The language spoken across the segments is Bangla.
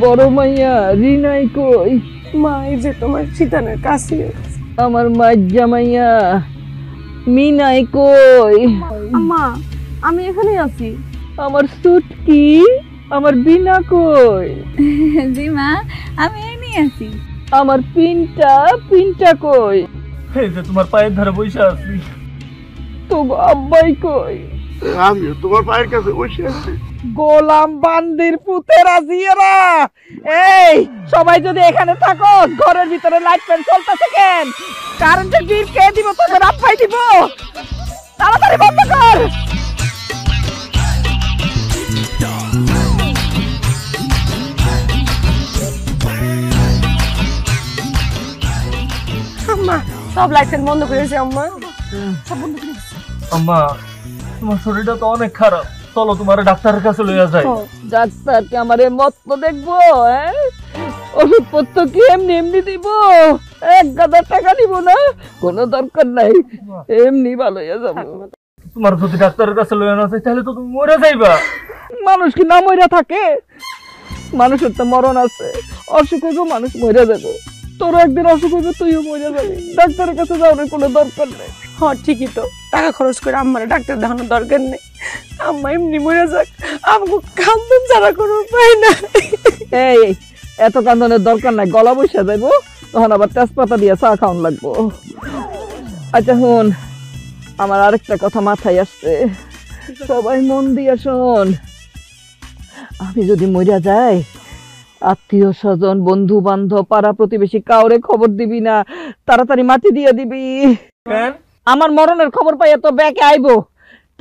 বড় মাইয়া রিনাই কই? মা এই যে তোমার শীতানের কাছে। আমার মাইর জামাইয়া মিনাই কই? আম্মা আমি এখানে আছি। আমার সুটকি, আমার বিনা কই? জি মা আমি এমনি আছি। আমার পিনটা কই? এই যে তোমার পায়ের ধারে বসে আছি। তো আব্বাই কই? আমিও তোমার পায়ের কাছে বসে আছি। গোলাম বান্দির পুতেরা জিয়ারা, এই সবাই যদি এখানে থাকো, ঘরের ভিতরে লাইট ফ্যান চলতেছে কেন? কারেন্টের বিল কে দিব? তোদের আব্বাই দিব। তাড়াতাড়ি বন্ধ কর। আম্মা সব লাইট বন্ধ করেছে। আম্মা সব বন্ধ করে দিছে। আম্মা তোমার শরীরটা তো অনেক খারাপ, চলো তোমার ডাক্তারের কাছে লইয়া যাই। ডাক্তার কি আমার মত দেখবো? ওষুধপত্র কি এমনি এমনি দিব? 1000 টাকা দিব না, কোনো দরকার নাই, এমনি ভালো হয়ে যাবো। তোমার যদি ডাক্তারের কাছে লইয়া না যাই তাহলে তো তুমি মরে যাইবা। মানুষ কি না মরে থাকে? মানুষের তো মরণ আছে, অসুখ হইব মানুষ মরে যাবে। তোর একদিন অসুখ হইবে, তুইও মরে যাবি। ডাক্তারের কাছে যাওয়ার কোনো দরকার নেই। হ্যাঁ ঠিকই তো, টাকা খরচ করে আম্মার ডাক্তার দেখানোর দরকার নেই। আম্মা এমনি মরে যাক, আমাকে কান্দন ছাড়া কোনো উপায় না। এই এত কান্দনের দরকার নাই, গলা বসে যাইবো, তখন আবার তেজপাতা দিয়ে চা খাওয়ান লাগবো। আচ্ছা শুন, আমার আরেকটা কথা মাথায় আসছে, সবাই মন দিয়ে শোন। আমি যদি মরিয়া যাই, আত্মীয় স্বজন বন্ধু বান্ধব পাড়া প্রতিবেশী কাউরে খবর দিবি না, তাড়াতাড়ি মাটি দিয়ে দিবি। আমার মরণের খবর পাইয়া তো ব্যাকে আইবো,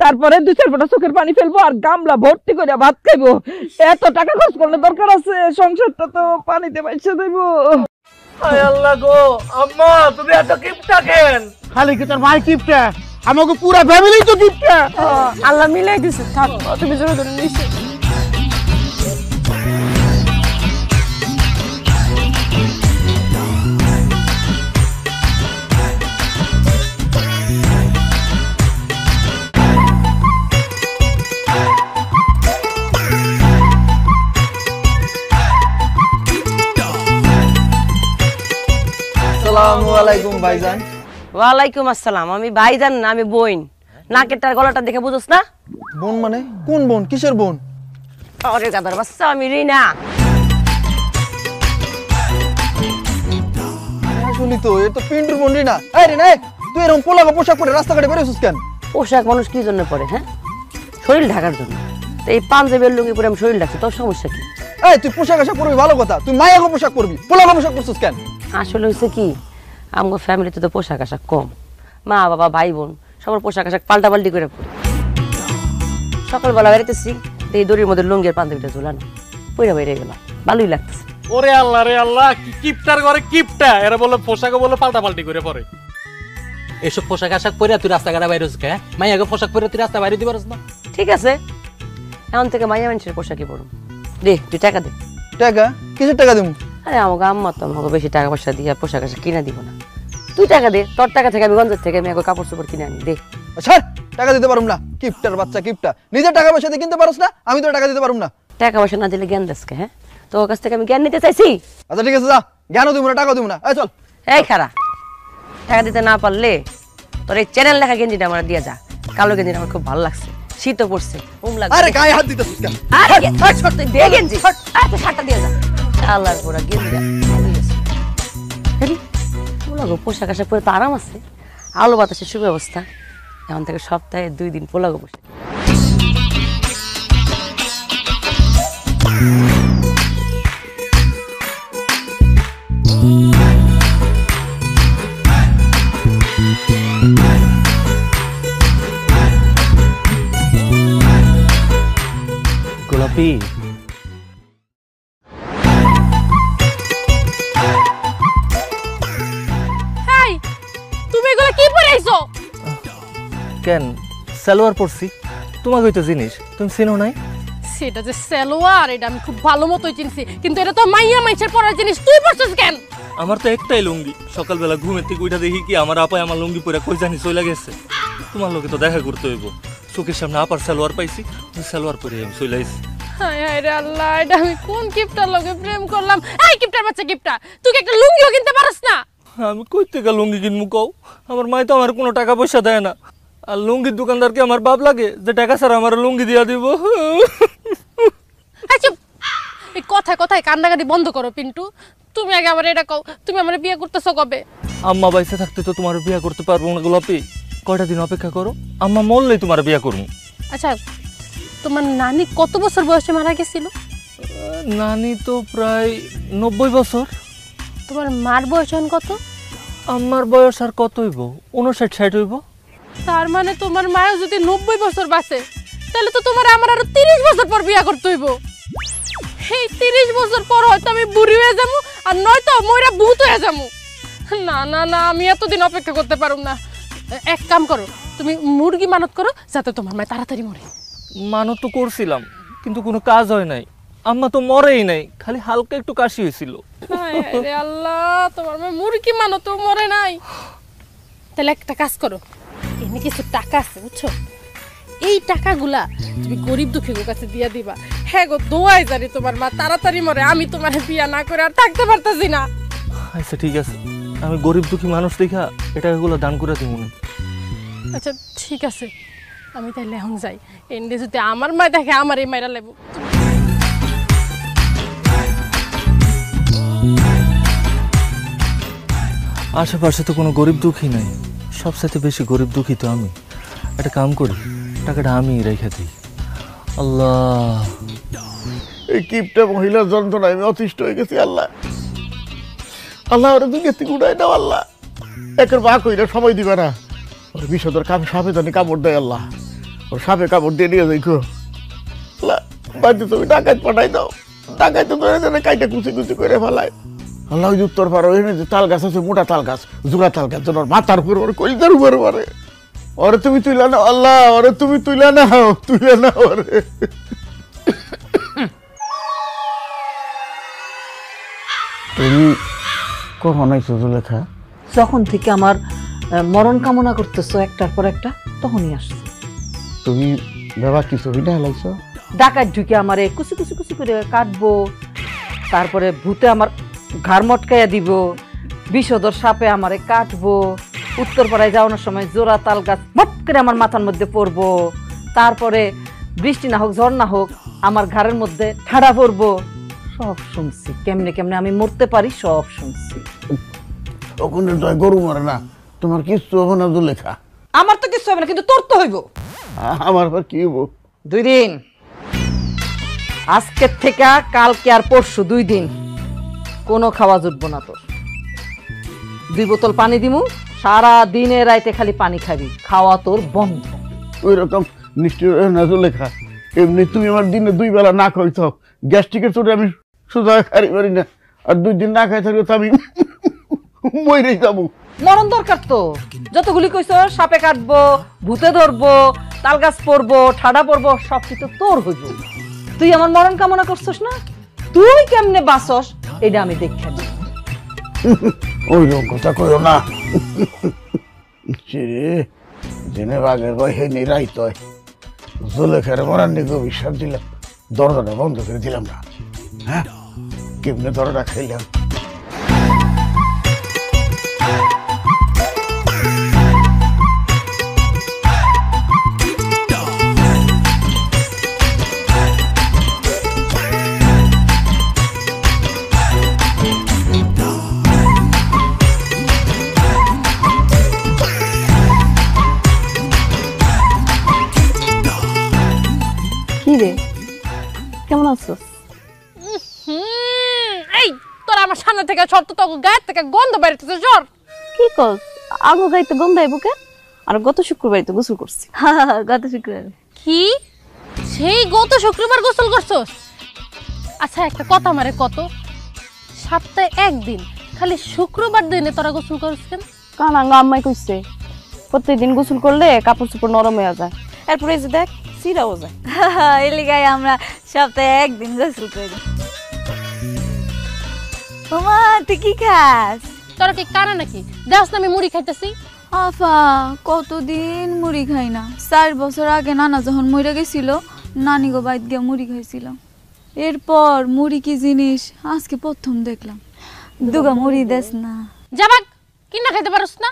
তারপরে 2-4 ফোঁটা চোখের পানি ফেলবো আর গামলা ভর্তি করে ভাত খাইবো। এত টাকা খরচ করলে দরকার আছে? সংসারটা তো পানিতে ভাইসা দেবো। আয় আল্লাহ গো, আম্মা তুমি এত কিপটা কেন? খালি কি তোর ভাই কিপটা? আমাকে পুরা ফ্যামিলি তো কিপটা। আল্লাহ মিলাই দিছে, থাক তুমি জোরে ধরে নিছো। আসসালামু আলাইকুম ভাইজান। ওয়ালাইকুম আসসালাম। আমি ভাইজান না, আমি বোন। নাকেরটার গলাটা দেখে বুঝোস না? বোন মানে কোন বোন? কিসের বোন? আরে গাদার বাচ্চা, আমি রিনা। আসলে তো এ তো পিন্টুর বোন রিনা। এই রিনা, এই, তুই এরকম পোলাগো পোশাক পরে রাস্তাঘাটে বেরোছিস কেন? পোশাক মানুষ কি জন্য পরে? হ্যাঁ, শরীর ঢাকার জন্য। তো এই পাঞ্জাবের লুঙ্গি পরে আমি শরীর ঢাকছি, তোর সমস্যা কি? এই তুই পোশাক আশাক পরবি ভালো কথা, তুই মায়াগো পোশাক পরবি, পোলাগো পোশাক পরছিস কেন? আসলে হয়েছে কি, আমার ফ্যামিলিতে তো পোশাক আশাক কম। মা বাবা ভাই বোন সবার পোশাক আশাক পাল্টাপাল্টি করে পড়ে। সকালবেলা বেরোতেছি, এই দড়ির মধ্যে লুঙ্গির পাঞ্জাবিটা ঝুলানো, পইরা বেরিয়ে গেলাম, ভালোই লাগতেছে। ওরে আল্লাহ রে আল্লাহ, কি কিপটার ঘরে কিপটা! এরা বলে পোশাকও বলে পাল্টাপাল্টি করে পরে। এসব পোশাক আশাক পরে তুই রাস্তাঘাটে বাইরে হচ্ছে হ্যাঁ? মাইয়াকে পোশাক পরে তুই রাস্তা বাইরে দিতে পারিস না? ঠিক আছে, এখন থেকে মাইয়া মানুষের পোশাকই পড়ুন। দে, তুই টাকা দে। টাকা? কিসের টাকা দেবো? আরে আমাকে আম্মা তো আমাকে বেশি টাকা পয়সা দিয়ে পোশাক আশাক কিনা দিব না। তুই টাকা দে, তোর টাকা থেকে আমি গঞ্জের থেকে আমি কাপড় চোপড় কিনে আনি। দে। ছাড়, টাকা দিতে পারুম না। কিপটার বাচ্চা কিপটা, নিজের টাকা পয়সা দিয়ে কিনতে পারস না, আমি তো টাকা দিতে পারুম না। টাকা পয়সা না দিলে জ্ঞান দেশকে? হ্যাঁ, তোর কাছ থেকে আমি জ্ঞান নিতে চাইছি। আচ্ছা ঠিক আছে, যা, জ্ঞানও দিব না, টাকাও দিব না। এই চল। এই খারা, টাকা দিতে না পারলে তোর এই চ্যানেল লেখা গেঞ্জিটা আমার দিয়ে যা। কালো গেঞ্জিটা আমার খুব ভালো লাগছে, শীতও পড়ছে, আরে গায়ে হাত দিতেছিস কেন? আরে ছোট তুই দে গেঞ্জি, আরে তুই শার্টটা দিয়ে যা। আল্লাহর পুরা গেঞ্জিটা ভালোই আছে। পোলাগো পোশাক আশাক পরে তো আরাম আছে, আলো বাতাসের সুব্যবস্থা। এখন থেকে সপ্তাহে 2 দিন পোলাগো পোশাক। গোলাপি তুমি এগুলো কি পরে আইছো? কেন সালোয়ার পরছি? তোমাকে তো জিনিস তুমি চিনো নাই? সেটা যে সালোয়ার, এটা আমি খুব ভালো মতোই চিনছি, কিন্তু এটা তো মাইয়া মাইছের পরার জিনিস, তুই পরছিস কেন? আমার তো একটাই লুঙ্গি, সকালবেলা ঘুমের থেকে উঠা দেখি কি আমার আপায় আমার লুঙ্গি পরে কই জানি চলে গেছে। তোমার লোকে তো দেখা করতে হইব, চোখের সামনে আপার সালোয়ার পাইছি, সালোয়ার পরে আমি চলে আইছি। হায় হায় রে আল্লাহ, এটা আমি কোন কিপটার লগে প্রেম করলাম? এই কিপটার বাচ্চা কিপটা, তুই কি একটা লুঙ্গিও কিনতে পারস না? আমি কই থেকে লুঙ্গি কিনবো কও? আমার মাই তো আমার কোনো টাকা পয়সা দেয় না। আর লুঙ্গির দোকানদারকে আমার বাপ লাগে যে টাকা ছাড়া আমার লুঙ্গি দিয়া দিব। আচ্ছা, এই কথায় কথায় কান্নাকাটি বন্ধ করো পিন্টু। তুমি আগে আমার এটা কও, তুমি আমার বিয়ে করতেছো কবে? আম্মা বাইসে থাকতে তো তোমার বিয়া করতে পারবো না গোলাপি। কয়টা দিন অপেক্ষা করো, আম্মা মরলেই তোমার বিয়া করবো। আচ্ছা, তোমার নানি কত বছর বয়সে মারা গেছিল? নানি তো প্রায় 90 বছর। তোমার মার বয়স এখন কত? আমার বয়স আর কত হইব? 59-60 হইব। তার মানে তোমার মাও যদি 90 বছর বাঁচে, তাহলে তো তোমার আমার আরো 30 বছর পর বিয়া করতে হইব। এই 30 বছর পর হয়তো আমি বুড়ি হয়ে যাবো, আর নয়তো মইরা ভূত হয়ে যাবো। না না না, আমি এতদিন অপেক্ষা করতে পারুম না। এক কাম করো, তুমি মুরগি মানত করো যাতে তোমার মা তাড়াতাড়ি মরে। মানত তো করছিলাম, কিন্তু কোনো কাজ হয় নাই। আম্মা তো মরেই নাই, খালি হালকা একটু কাশি হয়েছিল। হায় হায় রে আল্লাহ, তোমার মা মুরগি মানত মরে নাই। তাহলে একটা কাজ করো, এমনি কিছু টাকা আছে বুঝছো, এই টাকাগুলা তুমি গরিব দুঃখীর কাছে দিয়া দিবা। হ্যাঁ গো, দোয়াই জানি তোমার মা তাড়াতাড়ি মরে, আমি তোমার বিয়া না করে আর থাকতে পারতাছি না। আচ্ছা ঠিক আছে, আমি গরিব দুঃখী মানুষ দেখা এই টাকাগুলো দান করে দিব না। আচ্ছা ঠিক আছে, আমি তাইলে এখন যাই। এন্ডে যদি আমার মা দেখে আমার এই মাইরা লেবো। আশেপাশে তো কোনো গরিব দুঃখী নাই, সবসাথে বেশি গরিব দুঃখী তো আমি। একটা কাম করি, টাকাটা আমি রেখে দিই। আল্লাহ, এই কিপটা মহিলার যন্ত্রণায় আমি অতিষ্ঠ হয়ে গেছি। আল্লাহ আল্লাহ, ওরা দুনিয়া থেকে উড়াই দাও আল্লাহ। একের বা কইরা সময় দিবে না। ওর বিষধর সাপে জানি কামড় দেয় আল্লাহ। ওর সাপে কামড় দিয়ে নিয়ে যাই গো আল্লাহ। বাড়িতে তুমি ডাকাত পাঠাই দাও, ডাকাইতে ধরে ধরে কাইটা কুচি কুচি করে ফেলায় আল্লাহ। ওই উত্তর পাড়া ওই যে তাল গাছ আছে, মোটা তাল গাছ, জোড়া তাল গাছ, যেন ওর মাথার উপর ওর কলিজার উপর মারে। ওরে তুমি তুইলা নাও আল্লাহ, ওরে তুমি তুইলা নাও, তুইলা নাও ওরে। তুমি কখন আইছো জুলেখা? যখন থেকে আমার মরণ কামনা করতেছো একটার পর একটা, তখনই আসছে। তুমি বাবা কিছু হইনা লাগছো? ডাকাত ঢুকে আমারে কুচি কুচি কুচি করে কাটবো, তারপরে ভূতে আমার ঘাড় মটকাইয়া দিব, বিষধর সাপে আমারে কাটবো, উত্তরপাড়ায় যাওয়ানোর সময় জোড়া তাল গাছ মট করে আমার মাথার মধ্যে পড়বো, তারপরে বৃষ্টি না হোক ঝড় না হোক আমার ঘাড়ের মধ্যে ঠাড়া পড়বো। সব শুনছি, কেমনে কেমনে আমি মরতে পারি সব শুনছি। ওখানে তো গরু মরে না, তোমার কিচ্ছু হবে না জুলেখা। আমার তো কিছু হবে না, কিন্তু তোর তো হইব। আমার আবার কি হবো? 2 দিন, আজকের থেকে কালকে আর পরশু 2 দিন কোনো খাওয়া জুটবো না তোর। 2 বোতল পানি দিমু, সারা দিনে রাইতে খালি পানি খাবি, খাওয়া তোর বন্ধ। ওই রকম নিশ্চয় না জুলেখা। এমনি তুমি আমার দিনে 2 বেলা না খাইছ, গ্যাস্ট্রিকের চোটে আমি সোজা খাই পারি না। আর 2 দিন না খাই থাকলে তো আমি মরেই যাবো। মরণ দরকার তো, যতগুলি কইছ সাপে কাটবো, ভূতে ধরবো, তাল গাছ পড়বো, ঠাডা পড়বো, সব কিছু তোর হইব। তুই আমার মরণ কামনা করছস না, তুই কেমনে বাসস এটা আমি দেখে নিই। ওই রকম কথা কইও না। রে দিনে বাঘের ভয় হে নিরাই তয় জুলেখার মরার নিকে বিশ্বাস দিলাম, দরজাটা বন্ধ করে দিলাম না। হ্যাঁ, কেমনে দরজা খাইলাম। কি রে, কেমন আছো? এই তোর আমার সামনে থেকে সর তো, তোর গায়ের থেকে গন্ধ বেরোতেছে, সর। কি কস? আগো গাইতে গন্ধ আইবো কে? আর গত শুক্রবারই তো গোসল করছি। গত শুক্রবার। কি সেই গত শুক্রবার গোসল করছস? আচ্ছা একটা কথা আমারে কত, সপ্তাহে 1 দিন খালি শুক্রবার দিনে তোরা গোসল করছ কেন? কারণ আম্মাই কইছে প্রত্যেকদিন গোসল করলে কাপড় চোপড় নরম হয়ে যায়, এরপরে এই যে দেখ সিরাও যায়। এই লিগায় আমরা সপ্তাহে 1 দিন গোসল করি। ওমা তুই কি খাস? তোরা কি কানা নাকি? দেখছ না আমি মুড়ি খাইতেছি। আফা কতদিন মুড়ি খাই না। 4 বছর আগে নানা যখন মরে গেছিল, নানি গো বাইত গিয়ে মুড়ি খাইছিলাম। এরপর মুড়ি কি জিনিস আজকে প্রথম দেখলাম। দুগা মুড়ি দেস না। যাবাক কিনা খাইতে পারস না?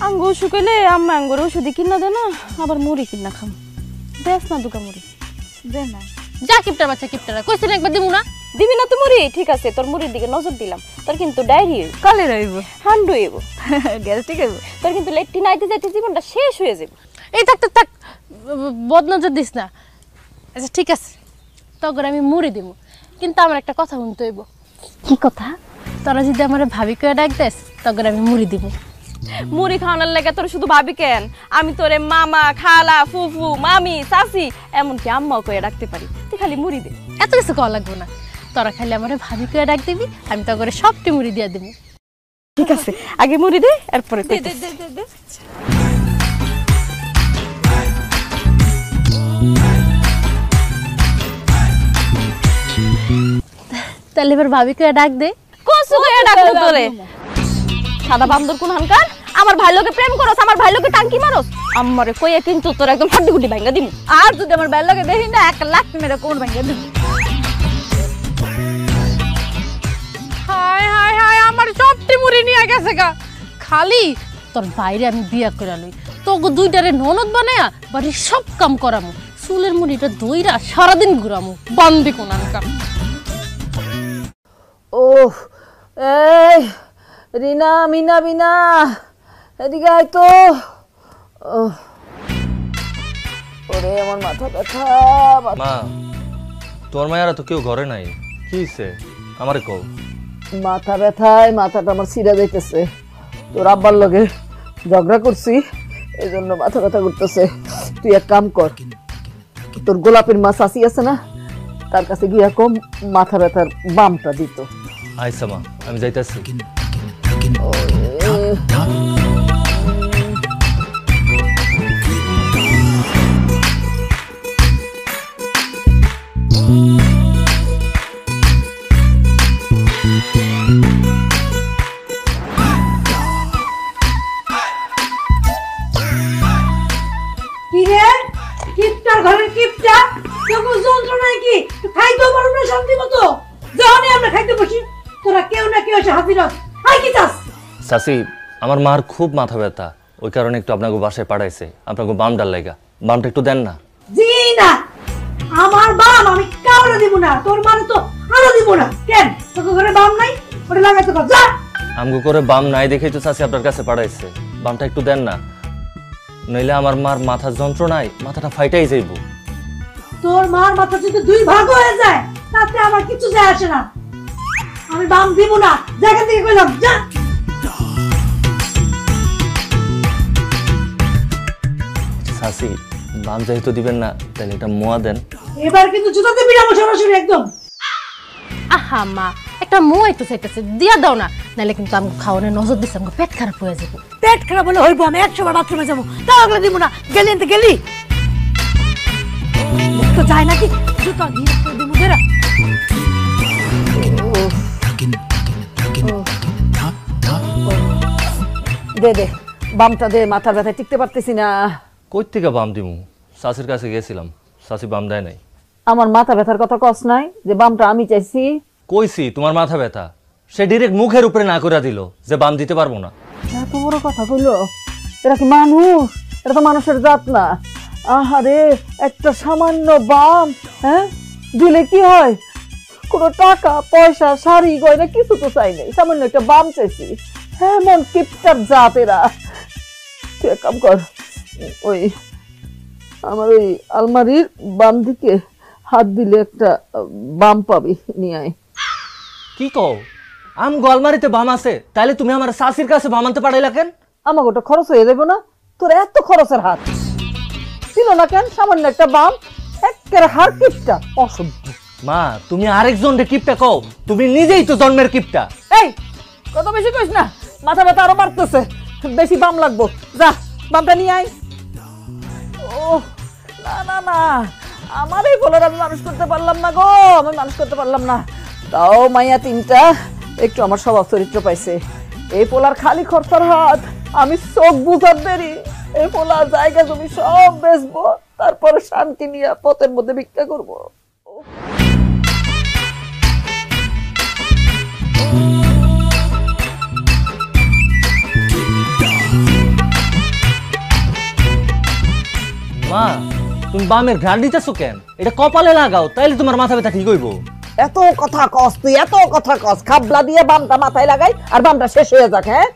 আঙ্গু অসুখ হইলে আম্মা আঙ্গুর ওষুধি কিনা দে না, আবার মুড়ি কিনা খাম। দেখ না দুগা মুড়ি দে না। যা কিপটার বাচ্চা কিপটারা, কইছিস একবার দিমু না? দিবি না তো মুড়ি? ঠিক আছে, তোর মুড়ির দিকে নজর দিলাম। তোর কিন্তু ডায়রি হইব, কালে রইব, হান্ডু হইব, গ্যাস্ট্রিক হইব। তোর কিন্তু লেট্রিন আইতে যাইতে জীবনটা শেষ হয়ে যাবে। এই থাক থাক থাক, বদনজর দিস না। আচ্ছা ঠিক আছে, তখন আমি মুড়ি দিব, কিন্তু আমার একটা কথা শুনতে হইব। কি কথা? তোরা যদি আমার ভাবি করে ডাক দেস, তখন আমি মুড়ি দিব। মুড়ি খাওয়ানোর লেগে তোর শুধু ভাবি কেন, আমি তোরে মামা, খালা, ফুফু, মামি, চাচি, এমনকি আম্মাও করে ডাকতে পারি। তুই খালি মুড়ি দে, এত কিছু কওয়া লাগবো না। তোরা খালি আমার ভাবি করে ডাক দিবি, আমি তখন সবটি মুড়ি দিয়ে দেবো। ঠিক আছে, আগে মুড়ি দে, এরপরে তাহলে এবার ভাবি করে ডাক দে। কসু করে ডাকবো তোরে? সাদা বান্দর কোন হানকার, আমার ভাই লোকে প্রেম করস, আমার ভাই লোকে টাঙ্কি মারস, আমারে কইয়া কিন্তু তোর একদম হাড্ডি গুড্ডি ভাঙা দিমু। আর যদি আমার বেল লাগে দেখি না 1 লাখ মেরে কোন ভাঙা দিবি। হায় হায় হায়, আমার সবটি মুড়ি নিয়ে গেছে গা। খালি তোর বাইরে আমি বিয়া করে লই, তোকে দুইটারে ননদ বানায়া বাড়ির সব কাম করামু, চুলের মুড়িটা দইরা সারাদিন ঘুরামু, বান্দি কোন আনকা। ও এই রিনা, মিনা, বিনা, এদিকে আয় তো। ওরে আমার মাথা ব্যথা। মা, তোর মায়েরা তো কেউ ঘরে নাই, কি হইছে আমারে কও। মাথা ব্যথায় মাথাটা আমার ছিঁড়া যাইতেছে। তোর আব্বার লগে ঝগড়া করছি, এই জন্য মাথা ব্যথা করতেছে। তুই এক কাম কর, তোর গোলাপের মা চাচি আছে না, তার কাছে গিয়া কম মাথা ব্যথার বামটা দিত। আইসা মা, আমি যাইতাছি। কিরে কিপটার ঘরের কিপটা, তোকে যন্ত্রণায় কি খাইতেও পারো না শান্তি মতো? যখনই আমরা খাইতে বসি তোরা কেউ না কেউ এসে হাজির হস। আই কি চাস? চাচি, আমার মার খুব মাথা ব্যথা, ওই কারণে একটু আপনাকে বাসায় পাঠাইছে। আপনাকে বাম ডাল লাগা, বামটা একটু দেন না। জি না, আমার বাম আমি কাউরে দিব না, তোর মানে তো আরো দিব না। কেন তোকে ঘরে বাম নাই? ওটা লাগাইতে কর, যা। আমগো করে বাম নাই দেখেই তো চাচি আপনার কাছে পাঠাইছে। বামটা একটু দেন না, নইলে আমার মার মাথার যন্ত্রণায় মাথাটা ফাইটাই যাইব। তোর মার মাথা যদি 2 ভাগ হয়ে যায় তাতে আমার কিছু যায় আসে না। আমি বাম দিব না, জায়গা থেকে কইলাম, যা। চাচি, বাম যেহেতু দিবেন না, তাহলে এটা মোয়া দেন। এবার কিন্তু জুতা দিবি না সরাসরি একদম। আহা মা, একটা মই তো চাইতেছে, দিয়া দাও না, নাহলে কিন্তু আমি খাওয়ানোর নজর দিচ্ছে, আমার পেট খারাপ হয়ে যাবো। পেট খারাপ হলে হইব, আমি 100 বার বাথরুমে যাবো, তাও আগলে দিব না। গেলি এনতে গেলি তো যায় নাকি, জুতা দিয়ে দিব দেরা। দে দে বামটা দে, মাথার ব্যথায় টিকতে পারতেছি না। কই থেকে বাম দিমু? চাচির কাছে গেছিলাম, চাচি বাম দেয় নাই। আমার মাথা ব্যথার কথা কস নাই যে বামটা আমি চাইছি? কইছি তোমার মাথা ব্যথা, সে ডিরেক্ট মুখের উপরে না করে দিল যে বাম দিতে পারবো না। এত বড় কথা কইলো? এরা কি মানুষ? এটা তো মানুষের জাত না। আহারে, একটা সামান্য বাম হ্যাঁ দিলে কি হয়? কোনো টাকা পয়সা শাড়ি গয়না কিছু তো চাই নাই, সামান্য একটা বাম চাইছি। হ্যাঁ, মন কিপটার জাত এরা। তুই এক কাম কর, ওই আমার ওই আলমারির বাম দিকে হাত দিলে একটা বাম পাবি, নিয়ে আয়। কি কও? আম গোলমারিতে বাম আছে, তাহলে তুমি আমার শাশির কাছে বাম আনতে পারাইলা কেন? আমাকে ওটা খরচ হয়ে যাবে না? তোর এত খরচের হাত ছিল না কেন? সামান্য একটা বাম, একের হার কিপটা, অসভ্য। মা, তুমি আরেকজন রে কিপটা কও, তুমি নিজেই তো জন্মের কিপটা। এই কত বেশি কইস না, মাথা ব্যথা আরো বাড়তেছে। বেশি বাম লাগবো, যা বামটা নিয়ে আয়। ও না না না, আমার এই বলার আমি মানুষ করতে পারলাম না গো, আমি মানুষ করতে পারলাম না। তাও মাইয়া 3টা একটু আমার স্বভাব চরিত্র পাইছে। এই পোলার খালি খরচার হাত, আমি চোখ বুঝার দেরি। এই পোলার জায়গা জমি সব বেচবো, তারপরে শান্তি নিয়ে পথের মধ্যে ভিক্ষা করবো। মা তুমি বামের ঘ্রাণ দিতেছো কেন? এটা কপালে লাগাও, তাইলে তোমার মাথা ব্যথা ঠিক হইব। এত কথা কস তুই, এত কথা কস। খাবলা দিয়ে বামটা মাথায় লাগাই আর বামটা শেষ হয়ে যাক। হ্যাঁ,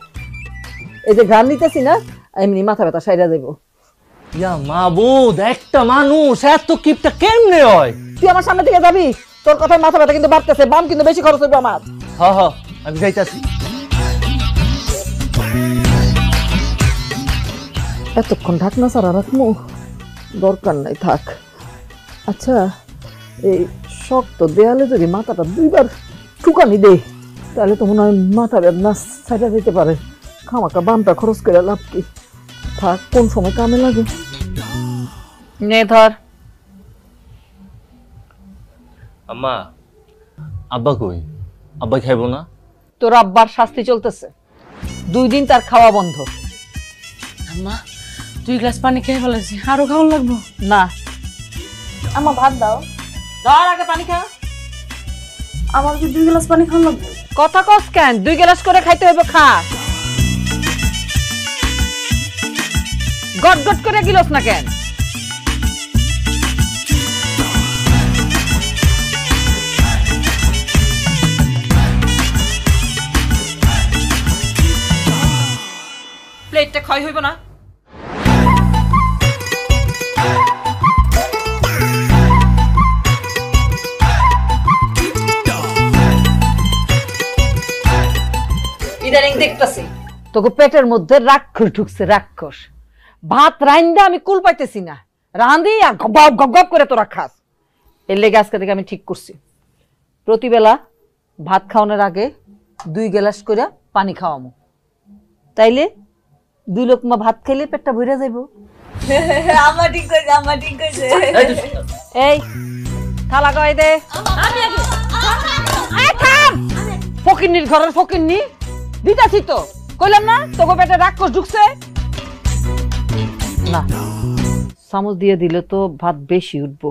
এই যে ঘ্রাণ নিতেছি না, এমনি মাথা ব্যথা সাইরা যাইব। ইয়া মাবুদ, একটা মানুষ এত কিপটা কেমনে হয়? তুই আমার সামনে থেকে যাবি, তোর কথায় মাথা ব্যথা কিন্তু বাড়তেছে, বাম কিন্তু বেশি খরচ হইব আমার। হ হ, আমি যাইতাছি। এতক্ষণ ঢাকনা ছাড়া রাখবো, দরকার নাই, থাক। আচ্ছা, এই শক্ত দেয়ালে যদি মাথাটা দুইবার ঠুকানি দে, তাহলে তো মনে হয় মাথা বেদনা ছাইড়া যেতে পারে। খামাকা বামটা খরচ করে লাভ কি? থাক, কোন সময় কামে লাগে। নে ধর। আম্মা, আব্বা কই? আব্বা খাইবো না? তোর আব্বার শাস্তি চলতেছে, 2 দিন তার খাওয়া বন্ধ। আম্মা 2 গ্লাস পানি খেয়ে ফেলেছি, আরো খাওয়া লাগবো? না, আমার ভাত দাও। ধর আগে পানি খা। আমার কি 2 গ্লাস পানি খাওয়া লাগবে? কথা কস কেন? 2 গ্লাস করে খাইতে হইব, খা। গট গট করে গিলস না কেন? প্লেটটা ক্ষয় হইব না? ইদানিং দেখতেছি তোকে পেটের মধ্যে রাক্ষস ঢুকছে, রাক্ষস। ভাত রাইন্দা আমি কুল পাইতেছি না, রাঁধি আর গপ গপ গপ করে তোরা খাস। এর লেগে আজকে থেকে আমি ঠিক করছি, প্রতিবেলা ভাত খাওয়ানোর আগে 2 গ্লাস করে পানি খাওয়ামো, তাইলে 2 লোকমা ভাত খাইলে পেটটা ভরে যাইব। আমার ঠিক কইছে, আমার ঠিক কইছে। এই থালা গাই দে। ফকিন্নির ঘরের ফকিন্নি দিতাছি তো, কইলাম না তোকে পেটে রাক্ষস ঢুকছে। না, চামচ দিয়ে দিলে তো ভাত বেশি উঠবো।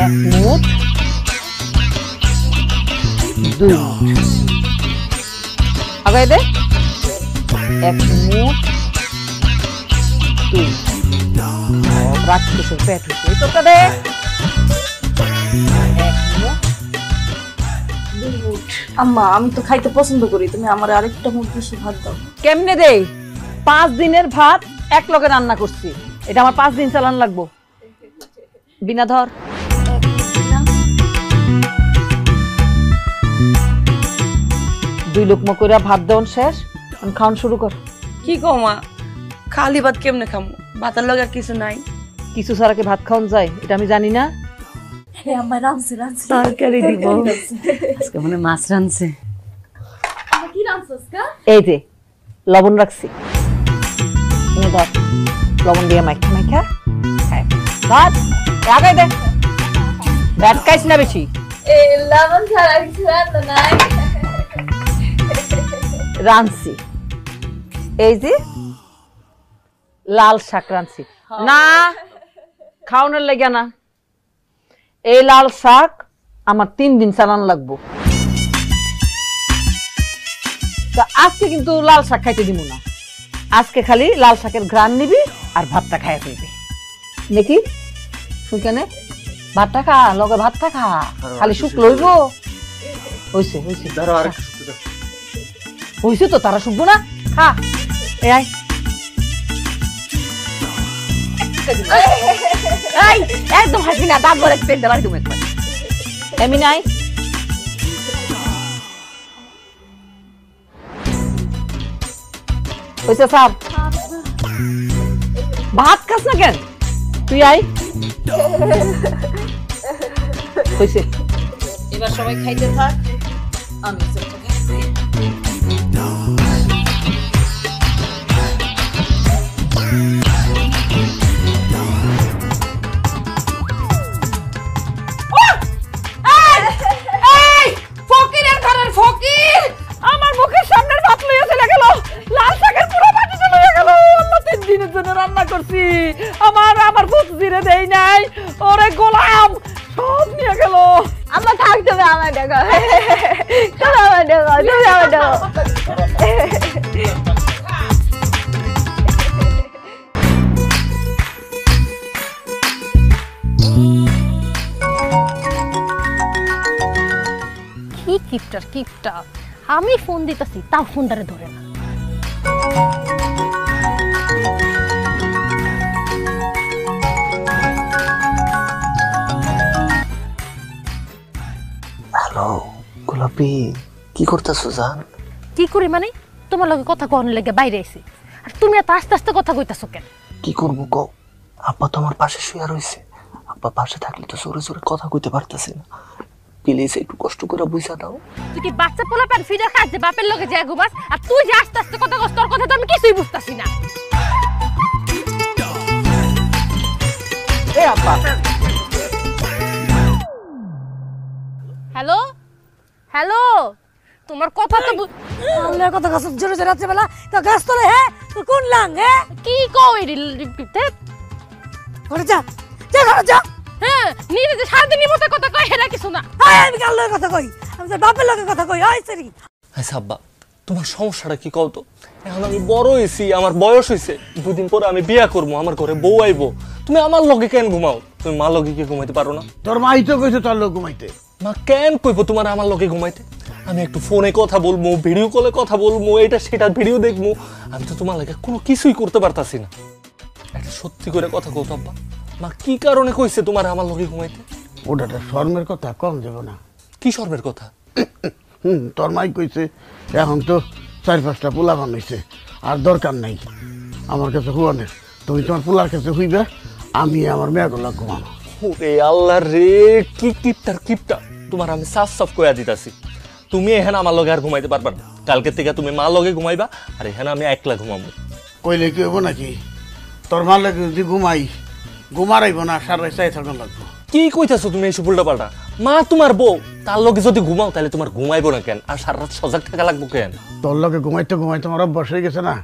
1 মুঠ 2 মুঠ আগাই দে। 1 মুঠ 2 রাক্ষসের পেট হচ্ছে তোকে দে। 1 মুঠ 2 মুঠ। আম্মা আমি তো খাইতে পছন্দ করি, তুমি আমার আরেকটা মুঠ বেশি ভাত দাও। কেমনে দেই? 5 দিনের ভাত এক লগে রান্না করছি, এটা আমার 5 দিন চালান লাগবো। বিনা ধর। 2 লোকমা কইরা ভাত দেওয়ান শেষ, আমি খাওয়ান শুরু কর। কি কও মা, খালি ভাত কেমনে খামু? ভাতের লগে আর কিছু নাই? কিছু ছাড়া কি ভাত খাওয়ান যায় এটা আমি জানি না? হে আম্মা রাঁধছে, রাঁধছে। তরকারি দিব আজকে, মনে মাছ রাঁধছে। কি রাঁধছস কা? এই যে লবণ রাখছি, নে ধর, লবণ দিয়ে মাইখা মাইখা খাই। ভাত আগাই দে, ভাত খাইস না বেশি। এই লবণ ছাড়া কিছু রান্না নাই। রাঁধছি, এই যে লাল শাক রাঁধছি। না, খাওয়ানোর লেগে না, এই লাল শাক আমার 3 দিন চালান লাগবো। তা আজকে কিন্তু লাল শাক খাইতে দিব না, আজকে খালি লাল শাকের ঘ্রাণ নিবি আর ভাতটা খাইয়া ফেলবি নাকি? শুনকানে ভাতটা খা, লগে ভাতটা খা, খালি শুকলো হইব। হইছে হইছে হইছে তো, তারা শুকবো না, খা। এই একদম হাসবি না, দাঁত ভরে পেট দেবার তুমি একবার। এমনি নাই, হইছে সাপ। ভাত খাস না কেন তুই? আই হইছে, এবার সবাই খাইতে থাক, আমি ফকিরের ঘরের ফকির আমার মুখের সামনের ভাত লইয়া চলে গেল, লাল শাকের পুরো পাটি চলে গেল। আল্লাহ 3 দিনের জন্য রান্না করছি, আমার ভূত জিরে দেই নাই, ওরে গোলাম সব নিয়ে গেল। আম্মা থাক, তুমি আমার দেখো, তুমি আমার দেখো, তুমি আমার দেখো। কিপটা আমি ফোন দিতেছি তাও ফোনটারে ধরে না। হ্যালো গোলাপি, কি করতেছো জান? কি করি মানে তোমার লগে কথা কনের লেগে বাইরে আইছি, আর তুমি এত আস্তে আস্তে কথা কইতাছো কেন? কি করবো কও, আব্বা তো আমার পাশে শুয়ে রইছে। আব্বা পাশে থাকলে তো জোরে জোরে কথা কইতে পারতেছি না। প্লিজ একটু কষ্ট করে বুঝা দাও। তুই কি বাচ্চা পোলা প্যান ফিরে খাস যে বাপের লগে যায় ঘুমাস, আর তুই যে আস্তে আস্তে কথা কস, তোর কথা তো আমি কিছুই বুঝতাছি না। এ আব্বা, হ্যালো হ্যালো, তোমার কথা তো আল্লাহর কথা গাছ জোরে জোরে রাত্রে বেলা তো গাছ তোলে। হ্যাঁ তুই কোন লাং? হ্যাঁ কি কও এই ঘরে যা, যা ঘরে যা। হ্যাঁ নিজে যে সারাদিনের মতো কথা কয় এরা কিছু না। আমি কার লগে কথা কই? আমি তোর বাপের লগে কথা কই। হয় সরি। আচ্ছা আব্বা, তোমার সমস্যাটা কি কও তো? এখন আমি বড় হইছি, আমার বয়স হইছে, দুদিন পরে আমি বিয়া করবো, আমার ঘরে বউ আইবো। তুমি আমার লগে কেন ঘুমাও? তুমি মা লগে কি ঘুমাইতে পারো না? তোর মাই তো কইছে তোর লোক ঘুমাইতে। মা কেন কইবো তোমার আমার লগে ঘুমাইতে? আমি একটু ফোনে কথা বলবো, ভিডিও কলে কথা বলবো, এটা সেটা ভিডিও দেখবো। আমি তো তোমার লাগে কোনো কিছুই করতে পারতাছি না। একটা সত্যি করে কথা কও তো আব্বা, মা কি কারণে কইছে তোমার আমার লগে ঘুমাইতে? ওটা শর্মের কথা, কম যাব না। কি শর্মের কথা? তোর মাই কইছে এখন তো 4-5টা পোলা বানাইছে, আর দরকার নাই আমার কাছে হুয়ানের। তুমি তোমার পোলার কাছে হইবে, আমি আমার মেয়েগুলা ঘুমানো। ওরে আল্লাহ রে, কি কিপটা তোমার আমি সাফ সাফ কইয়া দিতাছি। তুমি এখানে আমার লগে আর ঘুমাইতে পারবা না। কালকে থেকে তুমি মা লগে ঘুমাইবা, আর এখানে আমি একলা ঘুমাবো। কইলে কি হবো নাকি? তোর মার লাগে যদি ঘুমারাইব না, সারা চাই থাকুন লাগবো। কি কইতাছো তুমি এইসব উল্টা পাল্টা? মা তোমার বউ, তার লগে যদি ঘুমাও তাহলে তোমার ঘুমাইবো না কেন? আর সারা রাত সজাগ থাকা লাগবো কেন? তোর লগে ঘুমাইতে ঘুমাইতে আমার অভ্যাস হয়ে গেছে না।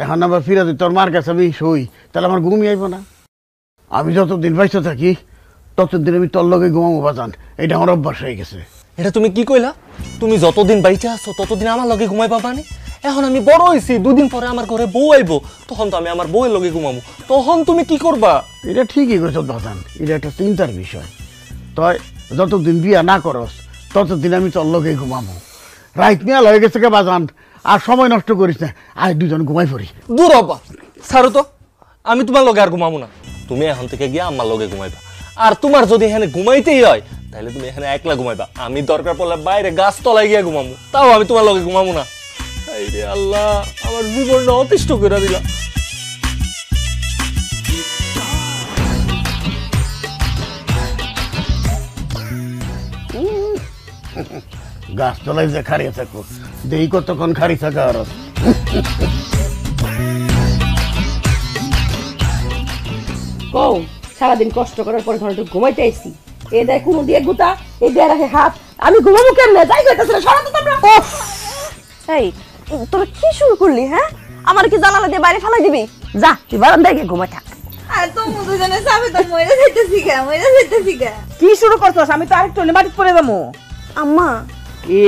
এখন আবার ফিরে যদি তোর মার কাছে আমি শুই, তাহলে আমার ঘুমিয়ে আইব না। আমি যতদিন বাইসে থাকি ততদিন আমি তোর লগে ঘুমাবো বাজান, এটা আমার অভ্যাস হয়ে গেছে। এটা তুমি কি কইলা? তুমি যতদিন বাইচে আছো ততদিন আমার লগে ঘুমাইবা মানে? এখন আমি বড় হইছি, দুদিন পরে আমার ঘরে বউ আইবো, তখন তো আমি আমার বউয়ের লগে ঘুমাবো। তখন তুমি কি করবা? এটা ঠিকই কইছ বাজান, এটা একটা চিন্তার বিষয়। তাই যতদিন বিয়া না করস ততদিন আমি তোর লগে ঘুমাবো। রাইত মেয়াল হয়ে গেছে কে বাজান, আর সময় নষ্ট করিস না, আর দুজন ঘুমাই পড়ি। দূর হবা, ছাড়ো তো, আমি তোমার লগে আর ঘুমাবো না। তুমি এখন থেকে গিয়া আমার লগে ঘুমাইবা। আর তোমার যদি এখানে ঘুমাইতেই হয় তাহলে তুমি এখানে একলা ঘুমাইবা। আমি দরকার পড়লে বাইরে গাছ তলায় গিয়া ঘুমাবো, তাও আমি তোমার লগে ঘুমাবো না। আরে আল্লাহ, আমার জীবনটা অতিষ্ঠ করে দিলা। গাছ তলায় যে খাড়িয়ে থাকো, দেই কতক্ষণ খাড়ি থাকা। আর কও সারাদিন কষ্ট করার পর ঘরে তো ঘুমাইতে আইছি, এ দেয় কোনো দিয়ে গুতা, এই দিয়ে রাখে হাত, আমি ঘুমাবো কেমনে? যাই কইতাছ না, সরাতো তোমরা। এই তোরা কি শুরু করলি? হ্যাঁ আমার কি জানালা দিয়ে বাইরে ফেলাই দিবি? যা তুই বারান্দায় গিয়ে ঘুমাই থাক। আর তোমরা দুজনে সাবে তো মইরা যাইতেছি গা। কি শুরু করছস? আমি তো আরেকটু মাটি পড়ে যাবো। আম্মা কি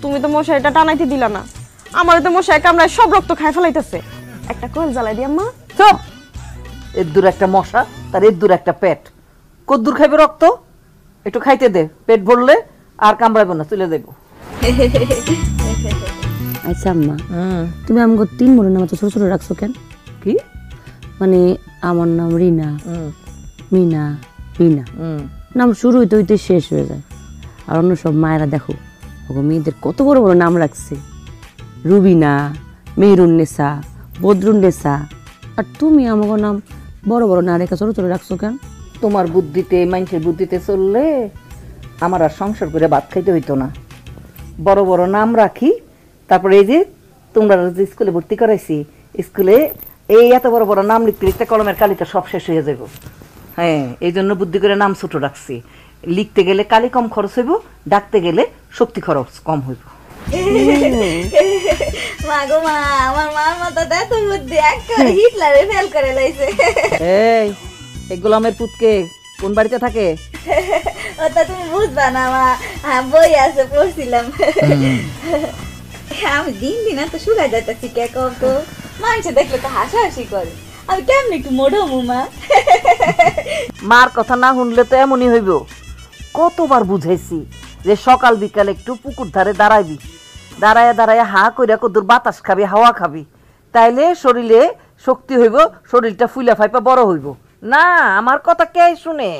তুমি তো মশারিটা টানাইতে দিলা না, আমার তো মশাই কামড়ায় সব রক্ত খাই ফেলাইতেছে। একটা কোয়েল জ্বালাই দি আম্মা। চুপ! এর দূর একটা মশা, তার এর দূর একটা পেট। কদ্দুর খাইবে রক্ত? একটু খাইতে দে, পেট ভরলে আর কামড়াইবো না, চলে যাইবো। আচ্ছা আম্মা, তুমি আমাকে 3 বোনের নাম তো ছোট ছোট রাখছো কেন? কি মানে আমার নাম রিনা, মিনা, রিনা, নাম শুরু হইতে হইতে শেষ হয়ে যায়। আর অন্য সব মায়েরা দেখো ওগো মেয়েদের কত বড় বড় নাম রাখছে, রুবিনা, মেহরুন্নেসা, বদরুন্নেসা। আর তুমি আমাকে নাম বড় বড় না রেখা ছোট ছোট রাখছো কেন? তোমার বুদ্ধিতে, মানুষের বুদ্ধিতে চললে আমার আর সংসার করে ভাত খাইতে হইতো না। বড় বড় নাম রাখি, তারপরে এই যে তোমরা যে স্কুলে ভর্তি করাইছি, স্কুলে এই এত বড় বড় নাম লিখতে লিখতে কলমের কালিটা সব শেষ হয়ে যাব। হ্যাঁ, এই জন্য বুদ্ধি করে নাম ছোট রাখছি। লিখতে গেলে কালি কম খরচ হইব, ডাকতে গেলে শক্তি খরচ কম হইব। মা গো মা, আমার মার মাথাটা এত বুদ্ধি, একটা হিটলারে ফেল করে লাইছে। এই গোলামের পুতকে কোন বাড়িতে থাকে? ওটা তুমি বুঝবা না মা, বই আছে পড়ছিলাম। আমি দিন দিন এত শুকাই যাইতেছি কে কত, মানুষ দেখলে তো হাসাহাসি করে। আমি কেমন একটু মোড়ো মা। মার কথা না শুনলে তো এমনই হইব। কতবার বুঝাইছি যে সকাল বিকাল একটু পুকুর ধারে দাঁড়াইবি, দাঁড়ায় দাঁড়ায় হা কইরা কদুর বাতাস খাবি, হাওয়া খাবি, তাইলে শরীরে শক্তি হইব, শরীরটা ফুলা ফাইপা বড় হইব। না আমার কথা কে শুনে?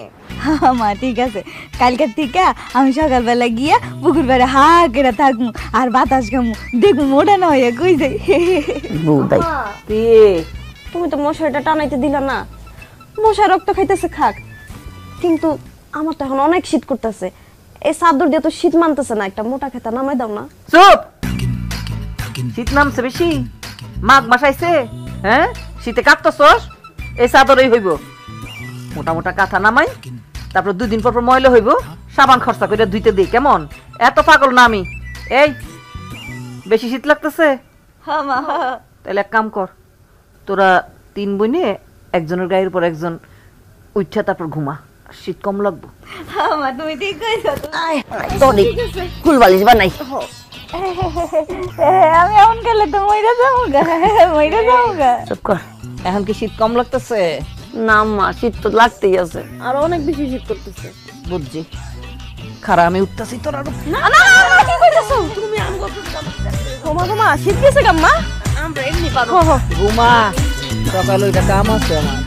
মা ঠিক আছে, কালকের থেকে আমি সকালবেলা গিয়া পুকুর পাড়ে হা করে থাকবো আর বাতাস খামু, দেখবো মোটা না হইয়া কই যাই। তুমি তো মশারিটা টানাইতে দিলা না, মশা রক্ত খাইতেছে খাক, কিন্তু আমার তো এখন অনেক শীত করতেছে, এই চাদর দিয়ে তো শীত মানতেছে না, একটা মোটা খেতা নামাই দাও না। চুপ! শীত নামছে বেশি, মাঘ মাস আইছে, হ্যাঁ শীতে কাঁপতেছস, এই চাদরই হইব। মোটা মোটা কাঁথা নামাই, তারপর 2 দিন পর পর ময়লা হইব, সাবান খরচা করে ধুইতে দিই, কেমন? এত পাগল না আমি। এই বেশি শীত লাগতেছে? তাহলে এক কাম কর, তোরা 3 বোনে একজনের গায়ের উপর একজন উঠা তারপর ঘুমা, শীত কম লাগবো। মা তুমি ঠিক কইছো, কুল বালিশ বানাই। আমি এমন গেলে তো মইরা যাবো গা। চুপ কর, এখন কি শীত কম লাগতেছে? না মা, শীত তো লাগতেই আছে। আর অনেক বেশি শীত করতেছে। বুঝছি, খারা আমি উঠতেছি তোর আরো। না না কি কইতাছো তুমি? আমগো ঘুমা শীত গেছে গাম্মা, আমরা এমনি পারো। ঘুমা, সকালে ওইটা কাম আছে আমার।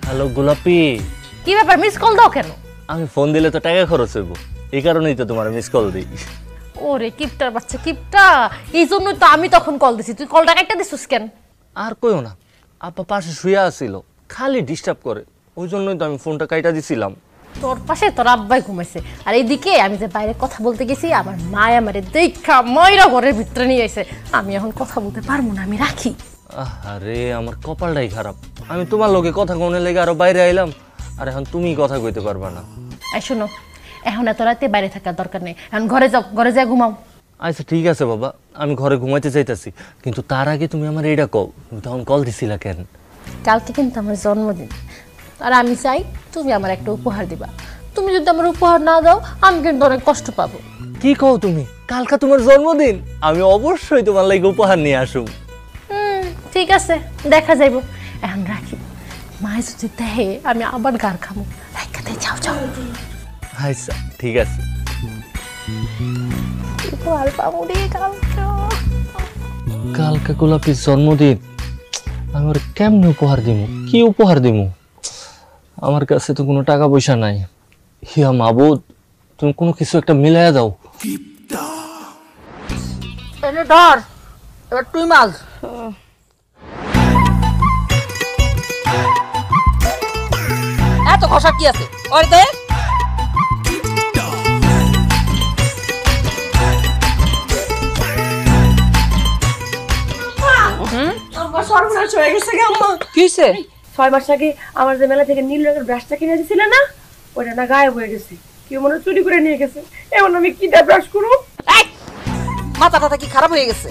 হ্যালো গোলাপি, কি ব্যাপার, মিস কল দাও কেন? আমি ফোন দিলে তো টাকা খরচ হইব, এই কারণেই তো তোমার মিস কল দিই। ওরে কিপটার বাচ্চা কিপটা, এই জন্যই তো আমি তখন কল দিছি, তুই কলটা কাটটা দিছিস কেন? আর কইও না, আপা পাশে শুয়ে আছিল, খালি ডিস্টার্ব করে, ওই জন্যই তো আমি ফোনটা কাইটা দিছিলাম। তোর পাশে তোর আব্বাই ঘুমাইছে, আর এইদিকে আমি যে বাইরে কথা বলতে গেছি, আমার মায় আমারে দেখা ময়রা ঘরের ভিতরে নিয়ে আইছে, আমি এখন কথা বলতে পারবো না, আমি রাখি। আরে আমার কপালটাই খারাপ, আমি তোমার লগে কথা কোনে লেগে আরো বাইরে আইলাম, আর এখন তুমি কথা কইতে পারবা না। এই শোনো, এখন এত রাতে বাইরে থাকার দরকার নেই, এখন ঘরে যাও, ঘরে যা ঘুমাও। আচ্ছা ঠিক আছে বাবা, আমি ঘরে ঘুমাইতে চাইতেছি, কিন্তু তার আগে তুমি আমার এইটা কও, তুমি তখন কল দিছিলা কেন? কালকে কিন্তু আমার জন্মদিন, আর আমি চাই তুমি আমার একটা উপহার দিবা। তুমি যদি আমার উপহার না দাও, আমি কিন্তু অনেক কষ্ট পাবো। কি কও তুমি? কালকা তোমার জন্মদিন, আমি অবশ্যই তোমার লাগি উপহার নিয়ে আসুম। ঠিক আছে, দেখা যাইব, এখন রাখি। মায় যদি দেহে আমি আবার গার খামো, রাখাতে যাও যাও। আচ্ছা ঠিক আছে। উপহার পাবো রে কালকা গোলাপির জন্মদিন, আমি ওর কেমনে উপহার দিব, কি উপহার দিব? আমার কাছে তো কোনো টাকা পয়সা নাই। হিয়া মাবুদ, তুমি কোনো কিছু একটা মিলাইয়া দাও। এনে ধর, এবার তুই মাছ। এত ঘষা কি আছে ওর দে? কিসে? 6 মাস আগে আমার যে মেলা থেকে নীল রঙের ব্রাশটা কিনে দিছিল না, ওটা না গায়েব হয়ে গেছে, কেউ মনে চুরি করে নিয়ে গেছে। এখন আমি কি দিয়ে ব্রাশ করব? মাথা টাথা কি খারাপ হয়ে গেছে?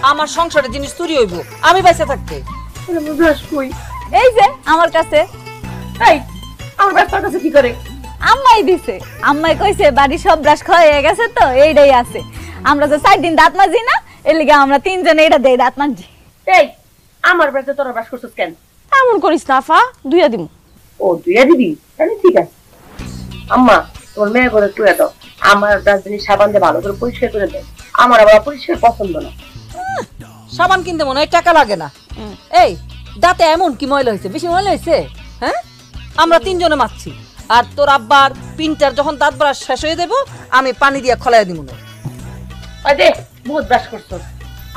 আমার সংসারের জিনিস চুরি হইব আমি বাইসে থাকতে? ব্রাশ কই? এই যে আমার কাছে। এই আমার ব্রাশটার কাছে কি করে? আম্মাই দিছে, আম্মাই কইছে বাড়ি সব ব্রাশ হয়ে গেছে তো এইটাই আছে, আমরা যে 4 দিন দাঁত মাজি না, এর লিগে আমরা 3 জনে এটা দেই দাঁত মাজি। এই আমার ব্রাশে তোরা ব্রাশ করছিস কেন? এমন করিস না আফা, দুইয়া দিমু। ও দুইয়া দিবি? তাহলে ঠিক আছে। আম্মা তোর মেয়ে করে তুই দাও, আমার ব্রাশ জিনিস সাবান দিয়ে ভালো করে পরিষ্কার করে দে, আমার আবার পরিষ্কার পছন্দ না। সাবান কিনতে মনে হয় টাকা লাগে না। এই দাঁতে এমন কি ময়লা হয়েছে? বেশি ময়লা হয়েছে? হ্যাঁ, আমরা 3 জনে মারছি, আর তোর আব্বার পিন্টার যখন দাঁত ব্রাশ শেষ হয়ে দেব, আমি পানি দিয়ে খলাইয়া দিব না। আই দে, বহুত ব্রাশ করছস,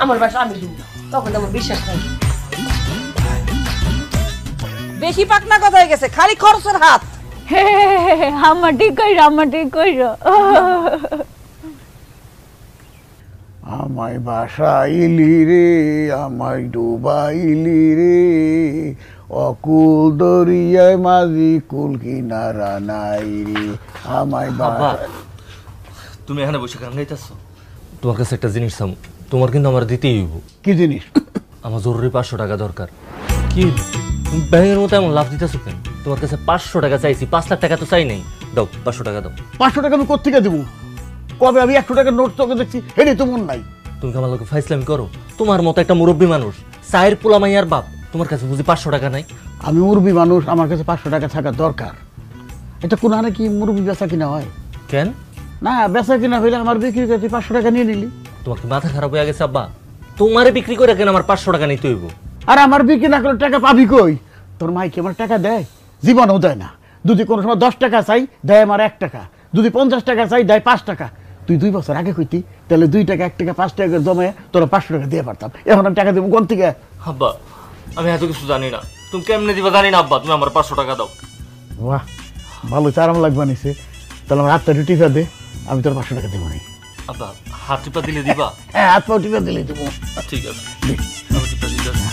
আমার ব্রাশ আমি দিব, তখন আমার বিশ্বাস নাই। বেশি পাকনা কথা হয়ে গেছে, খালি খরচের হাত। আম্মা ঠিক কইরো, আম্মা ঠিক কইরো। আমায় বাসাইলি রে, আমায় ডুবাইলি রে, অকুল দরিয়ায় মাঝি কুল কিনারা নাই রে, আমায় বাবা তুমি এখানে বসে গান গাইতেছো? তোমার কাছে একটা জিনিস চাম, তোমার কিন্তু আমার দিতেই হইব। কি জিনিস? আমার জরুরি 500 টাকা দরকার। কি তুমি ব্যাঙের মতো এমন লাভ দিতেছো কেন? তোমার কাছে 500 টাকা চাইছি, 5 লাখ টাকা তো চাই নাই। দাও 500 টাকা দাও। 500 টাকা আমি কোত্থেকে দেবো? কবে আমি 100 টাকার নোট তোকে দেখছি, হেডে তো মন নাই। তুমি আমার লোকে ফাইজলামি করো? তোমার মতো একটা মুরব্বী মানুষ, চায়ের পোলা মাইয়ার বাপ, তোমার কাছে বুঝি 500 টাকা নাই? আমি মুরব্বী মানুষ, আমার কাছে 500 টাকা থাকা দরকার। এটা কোন হানে কি মুরব্বী বেচা কিনা হয়? কেন? না, বেচা কিনা হইলে আমার বিক্রি করতে 500 টাকা নিয়ে নিলি। তোমার কি মাথা খারাপ হয়ে গেছে আব্বা? তোমারে বিক্রি করে কেন আমার 500 টাকা নিতে হইব? আর আমার বিক্রি না করলে টাকা পাবি কই? তোর মাই কি আমার টাকা দেয়? জীবনও দেয় না। যদি কোনো সময় 10 টাকা চাই, দেয় আমার 1 টাকা। যদি 50 টাকা চাই, দেয় 5 টাকা। তুই 2 বছর আগে কইতি, তাহলে 2 টাকা 1 টাকা 5 টাকা করে জমে তোরা 500 টাকা দিয়ে পারতাম। এখন আমি টাকা দেবো কোন থেকে? আব্বা আমি এত কিছু জানি না, তুমি কেমনে দিবা জানি না। আব্বা তুমি আমার 500 টাকা দাও। বাহ, ভালো আরাম লাগবে নিছে। তাহলে আমার হাতটা টিপা দে, আমি তোর 500 টাকা দেবো। আব্বা হাত টিপা দিলে দিবা? হ্যাঁ, হাত পাও টিপা দিলে দেবো। ঠিক আছে, আমি টিপা দিতে আসি।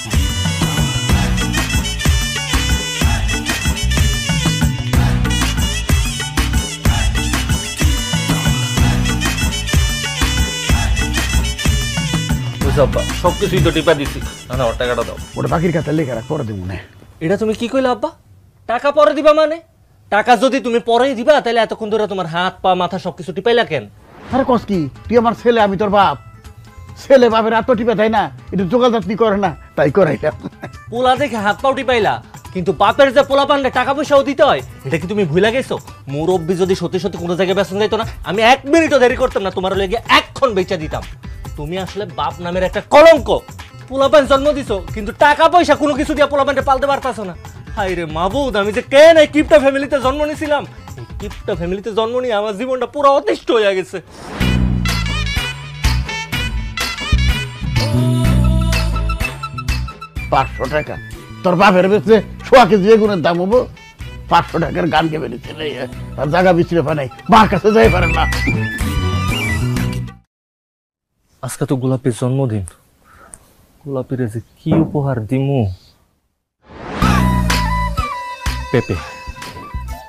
আব্বা সবকিছুই তো টিপা দিছি, আমার টাকাটা দাও। ওটা বাকির খাতা লেখা রাখ, পরে দেবো না। এটা তুমি কি কইলা আব্বা? টাকা পরে দিবা মানে? টাকা যদি তুমি পরেই দিবা তাহলে এতক্ষণ ধরে তোমার হাত পা মাথা সবকিছু টিপাইলা কেন? আরে কস কি, তুই আমার ছেলে, আমি তোর বাপ। ছেলে বাপের হাত টিপা দেয় না, এটা যোগাযোগ করে না, তাই করাইলাম। পোলা দেখে হাত পাও টিপাইলা, কিন্তু বাপের যে পোলা পানলে টাকা পয়সাও দিতে হয়, এটা কি তুমি ভুলে গেছো? মুরব্বি যদি সত্যি সত্যি কোনো জায়গায় বেতন যাইতো না, আমি 1 মিনিটও দেরি করতাম না, তোমার লেগে এক্ষণ বেচা দিতাম। তুমি আসলে বাপ নামের একটা কলঙ্ক। পোলাপান জন্ম দিছো, কিন্তু টাকা পয়সা কোনো কিছু দিয়ে পোলাপানটা পালতে পারতাছো না। হাই রে মাবুদ, আমি যে কেন এই কিপটা ফ্যামিলিতে জন্ম নিয়েছিলাম? এই কিপটা ফ্যামিলিতে জন্ম নিয়ে আমার জীবনটা পুরো অতিষ্ঠ হয়ে গেছে। 500 টাকা তোর বাপের বেচে 100 কেজি বেগুনের দাম হবো? 500 টাকার গান কে বেরিয়েছে আর জায়গা বিচরে পাই, মার কাছে যাই পারে না। আজকে তো গোলাপের জন্মদিন, গোলাপের যে কি উপহার দিমু। পেঁপে,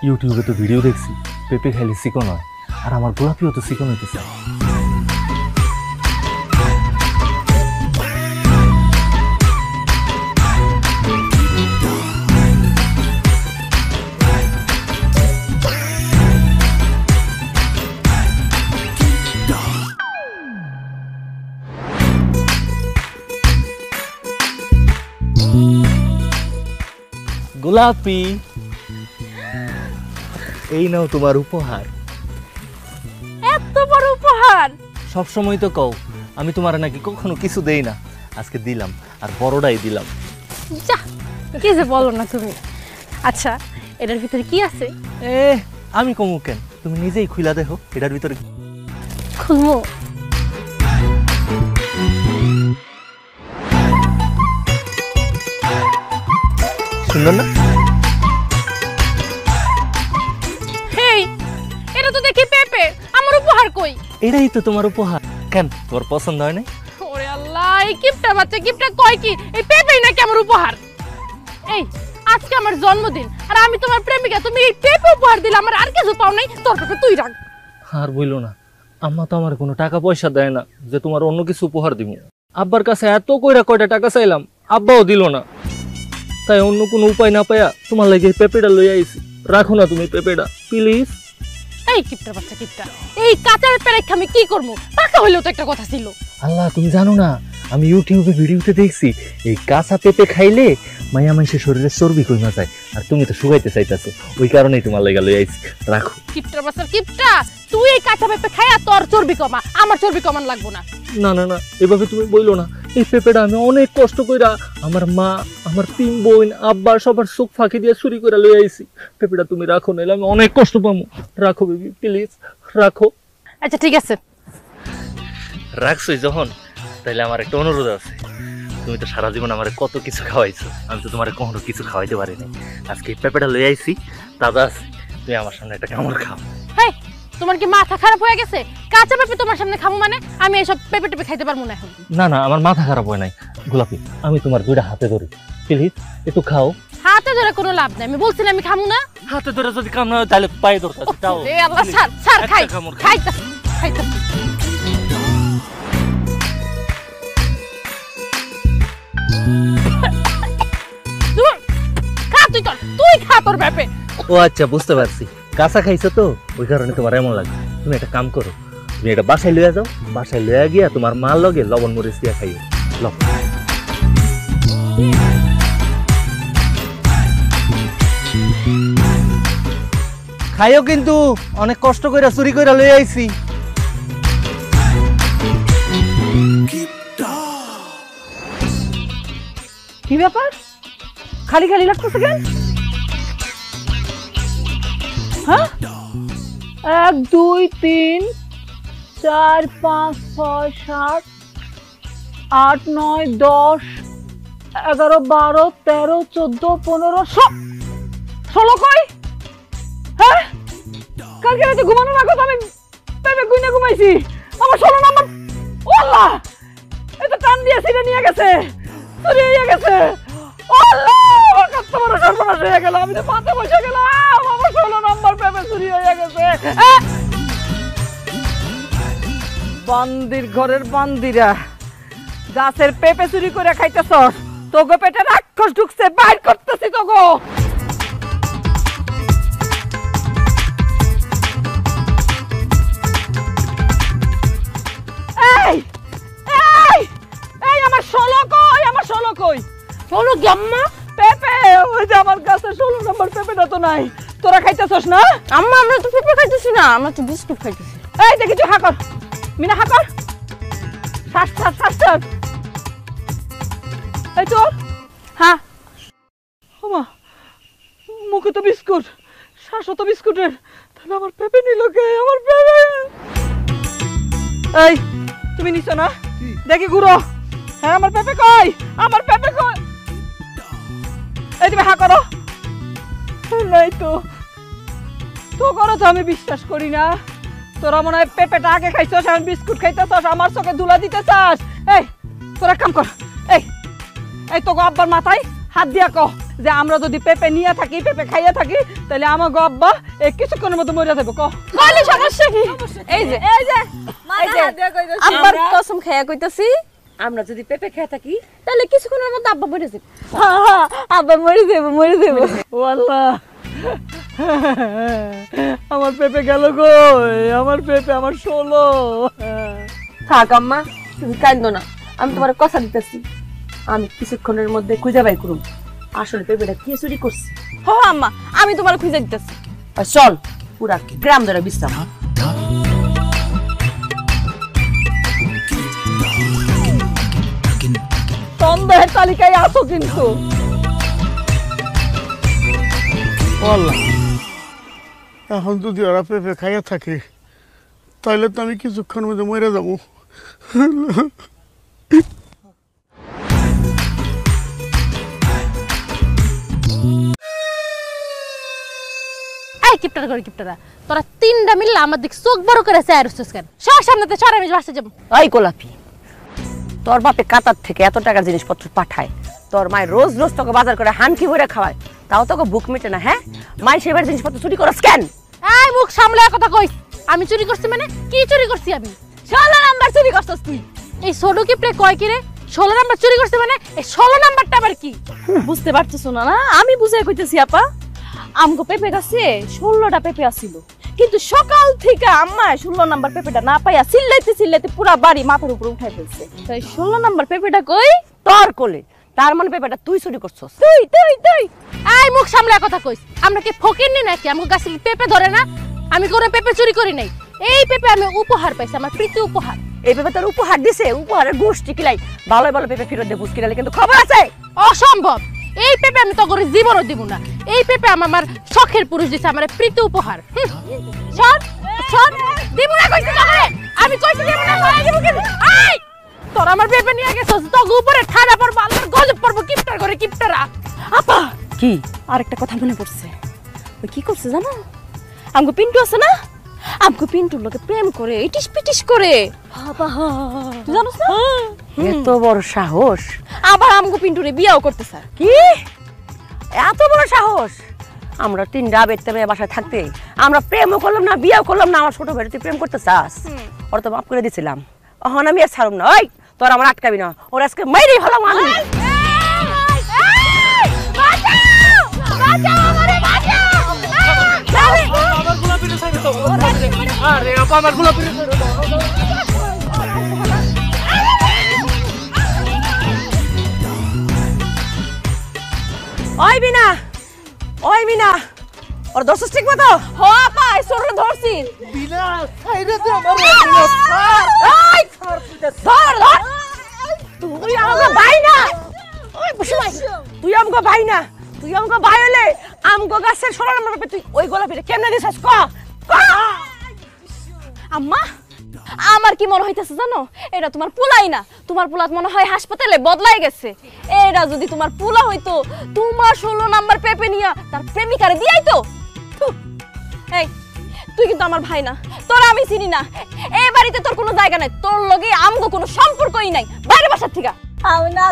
ইউটিউবে তো ভিডিও দেখছি, পেঁপে খাইলে চিকন হয়, আর আমার গোলাপিও তো চিকন হইতেছে। গোলাপি, এই নাও তোমার উপহার। এত বড় উপহার? সব সময় তো কও আমি তোমার নাকি কখনো কিছু দেই না, আজকে দিলাম, আর বড়টাই দিলাম। যা, কি যে বলো না তুমি। আচ্ছা, এটার ভিতরে কি আছে? আমি কমু কেন, তুমি নিজেই খুইলা দেখো এটার ভিতরে। খুলবো? সুন্দর না? হেই, এটা তো দেখি পেঁপে। আমার উপহার কই? এটাই তো তোমার উপহার। কেন, তোমার পছন্দ হয় নাই? ওরে আল্লাহ, এই কিপটা বাচ্চা কিপটা কয় কি এই পেঁপেই নাকি আমার উপহার? এই, আজকে আমার জন্মদিন, আর আমি তোমার প্রেমিকা, তুমি এই পেঁপে উপহার দিলে, আমার আর কিছু পাও নাই? তোর পেঁপে তুই রাখ। আর বইলো না, আম্মা তো আমার কোনো টাকা পয়সা দেয় না যে তোমার অন্য কিছু উপহার দিব। আব্বার কাছে এত কইরা কয়টা টাকা চাইলাম, আব্বাও দিল না। তাই অন্য কোনো উপায় না পাইয়া তোমার লাগে পেঁপেটা লই আইছি। রাখো না তুমি পেঁপেটা প্লিজ। এই কিপটা বাচ্চা কিপটা, এই কাঁচার পেরেক আমি কি করবো? পাকা হইলেও তো একটা কথা ছিল। আল্লাহ, তুমি জানো না, আমি ইউটিউবে ভিডিওতে দেখছি এই কাঁচা পেঁপে খাইলে মাইয়া মানুষের শরীরে চর্বি কমে যায়, আর তুমি তো শুকাইতে চাইতেছো, ওই কারণেই তোমার লাগা লই আইছি। রাখো। কিপটা বাচ্চা কিপটা, তুই এই কাঁচা পেঁপে খাইয়া তোর চর্বি কমা, আমার চর্বি কমান লাগবো না। না না না, এভাবে তুমি বইলো না। এই পেঁপেটা আমি অনেক কষ্ট কইরা আমার মা, আমার 3 বোন, আব্বা সবার চোখ ফাঁকি দিয়ে চুরি করে লই আইছি। পেঁপেটা তুমি রাখো, নাইলে আমি অনেক কষ্ট পাবো। রাখো বেবি প্লিজ, রাখো। আচ্ছা ঠিক আছে, রাখছই যখন, তাইলে আমার একটা অনুরোধ আছে। তুমি তো সারা জীবন আমার কত কিছু খাওয়াইছো, আমি তো তোমার কখনো কিছু খাওয়াইতে পারিনি। আজকে এই পেঁপেটা লই আইছি, তাজা আছে, তুমি আমার সামনে একটা কামড় খাও। হেই, তোমার কি মাথা খারাপ হয়ে গেছে? কাঁচা পেঁপে তোমার সামনে খাবো মানে? আমি এইসব পেঁপে টেপে খাইতে পারবো না এখন। না না, আমার মাথা খারাপ হয় নাই। গোলাপি, আমি তোমার 2টা হাতে ধরি, প্লিজ একটু খাও। হাতে ধরে কোনো লাভ নাই, আমি বলছি না আমি খামু না। হাতে ধরে যদি কাম না হয় তাহলে পায়ে ধরতে আছে। তাও এ আল্লাহ, ছাড় ছাড়, খাই খাইতা খাইতা। খা তুই খা তোর পেঁপে। ও আচ্ছা, বুঝতে পারছি, কাঁচা খাইছো তো ওই কারণে তোমার এমন লাগে। তুমি একটা কাম করো, তুমি এটা বাসায় লইয়া যাও, বাসায় লইয়া গিয়া তোমার মার লগে লবণ মরিচ দিয়া খাইও। খাইও কিন্তু অনেক কষ্ট কইরা চুরি কইরা লই আইছি। কি ব্যাপার খালি খালি লাগতেছে কেন? হ্যাঁ 1 2 3 4 5 6 7 8 9 10 11 12 13 14 15 16 কই? হ্যাঁ কালকে রাতে ঘুমানোর আগে আমি পেপে গুইনা ঘুমাইছি। আমার 16 নাম্বার ওয়াল্লাহ এটা টান দিয়ে ছিঁড়ে নিয়ে গেছে, চুরি হয়ে গেছে। আল্লাহ আমার কত বড় সর্বনাশ হয়ে গেল, আমি তো পাতে বসে গেলাম, আমার 16 নাম্বার পেপে চুরি হয়ে গেছে। বান্দির ঘরের বান্দিরা গাছের পেপে চুরি করে খাইতেছ, তোগো পেটে রাক্ষস ঢুকছে, বাইর করতেছি তোগো। এই এই এই আমার 16 কই, আমার 16 কই? 16 গাম্মা পেপে, ওই যে আমার কাছে 16 নম্বর পেপেটা তো নাই। তোরা খাইতেছস না? আম্মা আমরা তো পেঁপে খাইতেছি না, আমরা তো বিস্কুট খাইতেছি। এই দেখি তুই হাকর, মিনা হাকর, শ্বাস শ্বাস শ্বাস শ্বাস। এই তোর হ্যাঁ ওমা মুখে তো বিস্কুট, শ্বাসও তো বিস্কুটের, তাহলে আমার পেপে নিল কে? আমার পেপে। এই তুমি নিছো না? দেখি ঘুরো। হ্যাঁ আমার পেপে কই, আমার পেপে কই? এই তুমি হা করো। নাই তো, তো করো তো, আমি বিশ্বাস করি না। তোরা মনে হয় পেঁপেটা আগে খাইছস, এখন বিস্কুট খাইতেছস, আমার চোখে ধুলা দিতে চাস। এই তোরা কাম কর, এই এই তোকে আব্বার মাথায় হাত দিয়া কহ যে আমরা যদি পেঁপে নিয়ে থাকি, পেঁপে খাইয়া থাকি, তাহলে আমার গো আব্বা এই কিছুক্ষণের মধ্যে মরে যাবে। কহ কইলে সমস্যা কি? এই যে আব্বার কসম খাইয়া কইতাছি, আমরা যদি পেঁপে খেয়ে থাকি তাহলে কিছুক্ষণের মধ্যে আব্বা মরে যাবে। আব্বা মরে যাবো, মরে যাবো। ও আল্লাহ, আমার পেঁপে গেল গো, আমার পেঁপে, আমার 16। থাক আম্মা, তুমি কাঁদো না, আমি তোমার কথা দিতেছি, আমি কিছুক্ষণের মধ্যে খুঁজে বাই করুম আসলে পেঁপেটা কে চুরি করছে। হ আম্মা, আমি তোমার খুঁজে দিতেছি। চল পুরা গ্রাম ধরে বিশ্রাম। সন্দেহের তালিকায় আসো কিন্তু। এখন যদি ওরা পেঁপে খাইয়া থাকে তাহলে তো আমি কিছুক্ষণ মধ্যে মরে যাবো। এই কিপটারা করে কিপটারা, তোরা তিনটা মিললে আমার দিক চোখ বড় করে চায় রসছিস কেন? সব সামনেতে সর, আমি বাসা যাবো। ওই গোলাপি, তোর বাপে কাতার থেকে এত টাকার জিনিসপত্র পাঠায়, তোর মায়ের রোজ রোজ তোকে বাজার করে হানকি ভরে খাওয়ায়, তাও তোকে বুক মিটে না? হ্যাঁ মাই সেবার জিনিসপত্র চুরি করস কেন? এই মুখ সামলে কথা কইস। আমি চুরি করছি মানে কি চুরি করছি? আমি 16 নাম্বার চুরি করছস তুই। এই ছোট কিপটে কয় কি রে 16 নাম্বার চুরি করছি মানে? এই 16 নাম্বারটা আবার কি? বুঝতে পারতেছ না? না আমি বুঝাই কইতেছি আপা, আমগো পেঁপে গাছে 16টা পেঁপে আসিল, কিন্তু সকাল থেকে আম্মা 16 নাম্বার পেঁপেটা না পাইয়া চিল্লাইতে চিল্লাইতে পুরা বাড়ি মাথার উপর উঠাই ফেলছে। তাই 16 নাম্বার পেঁপেটা কই? তোর কোলে। তার মানে পেঁপেটা তুই চুরি করছস? তুই তুই তুই এই মুখ সামলে কথা কইস। আমরা কি ফকিরনি নাকি? আমগো গাছে কি পেঁপে ধরে না? আমি কোনো পেঁপে চুরি করি নাই। এই পেঁপে আমি উপহার পাইছি, আমার প্রীতি উপহার। এই পেঁপে তোর উপহার দিছে? উপহারের গোষ্ঠী কিলাই, ভালো ভালো পেঁপে ফেরত দে, বুঝ কিনালে কিন্তু খবর আছে। অসম্ভব, এই পেঁপে আমি তো করে জীবনও দিব না। এই পেঁপে আমার শখের পুরুষ দিছে, আমার প্রীতি উপহার। সর সর, দিব না কইছি তোকে, আমি কইছি দিব না, কই দিব কি? এই তোর আমার পেঁপে নিয়ে গেছস, তোর উপরে ঠাড়া পড়ব, আল্লাহর গজব পড়ব। কিপটার করে কিপটারা। আপা কি? আরেকটা কথা মনে পড়ছে। ওই কি করছে জানো? আমগো পিন্টু আছে না, আমগো পিন্টুর লোকে প্রেম করে, ইটিস পিটিস করে। তুই জানোস না? এত বড় সাহস! আবার আমগো পিন্টুরে বিয়াও করতে স্যার। কি এত বড় সাহস? আমরা তিনটা বেটতে মেয়ে বাসায় থাকতে আমরা প্রেমও করলাম না, বিয়েও করলাম না, আমার ছোট ভাই তুই প্রেম করতে চাস? ওরা তো মাফ করে দিছিলাম, এখন আমি আর ছাড়ুম না। ওই তোর আমার আটকাবি না, ওর আজকে মাইরেই হলাম আমি। বাঁচাও আমারে বাঁচাও আমার গোলাপিরে ছাইড়ে দাও আরে আপা আমার গোলাপিরে ছাইড়ে দাও ওই বিনা ওর দোষ ঠিক মতো হো আপা সরে ধরছি বিনা ছাইড়ে দে আমার ধর তুই আমাকে ভাই না ওই বসে ভাই তুই আমাকে ভাই হলে আমগো গাছের 16 নম্বর তুই ওই গোলাপিটা কেমনে দিছস ক আম্মা আমার কি মনে হইতাছে জানো এটা তোমার পুলাই না তোমার পুলাত মনে হয় হাসপাতালে বদলাই গেছে এটা যদি তোমার পুলা হইতো তোমার 16 নাম্বার পেপে নিয়া তার প্রেমিকারে দিয়াই তো এই তুই কিন্তু আমার ভাই না তোর আমি চিনি না এই বাড়িতে তোর কোনো জায়গা নাই তোর লগে আমগো কোনো সম্পর্কই নাই বাইরে বাসার থেকে আমি না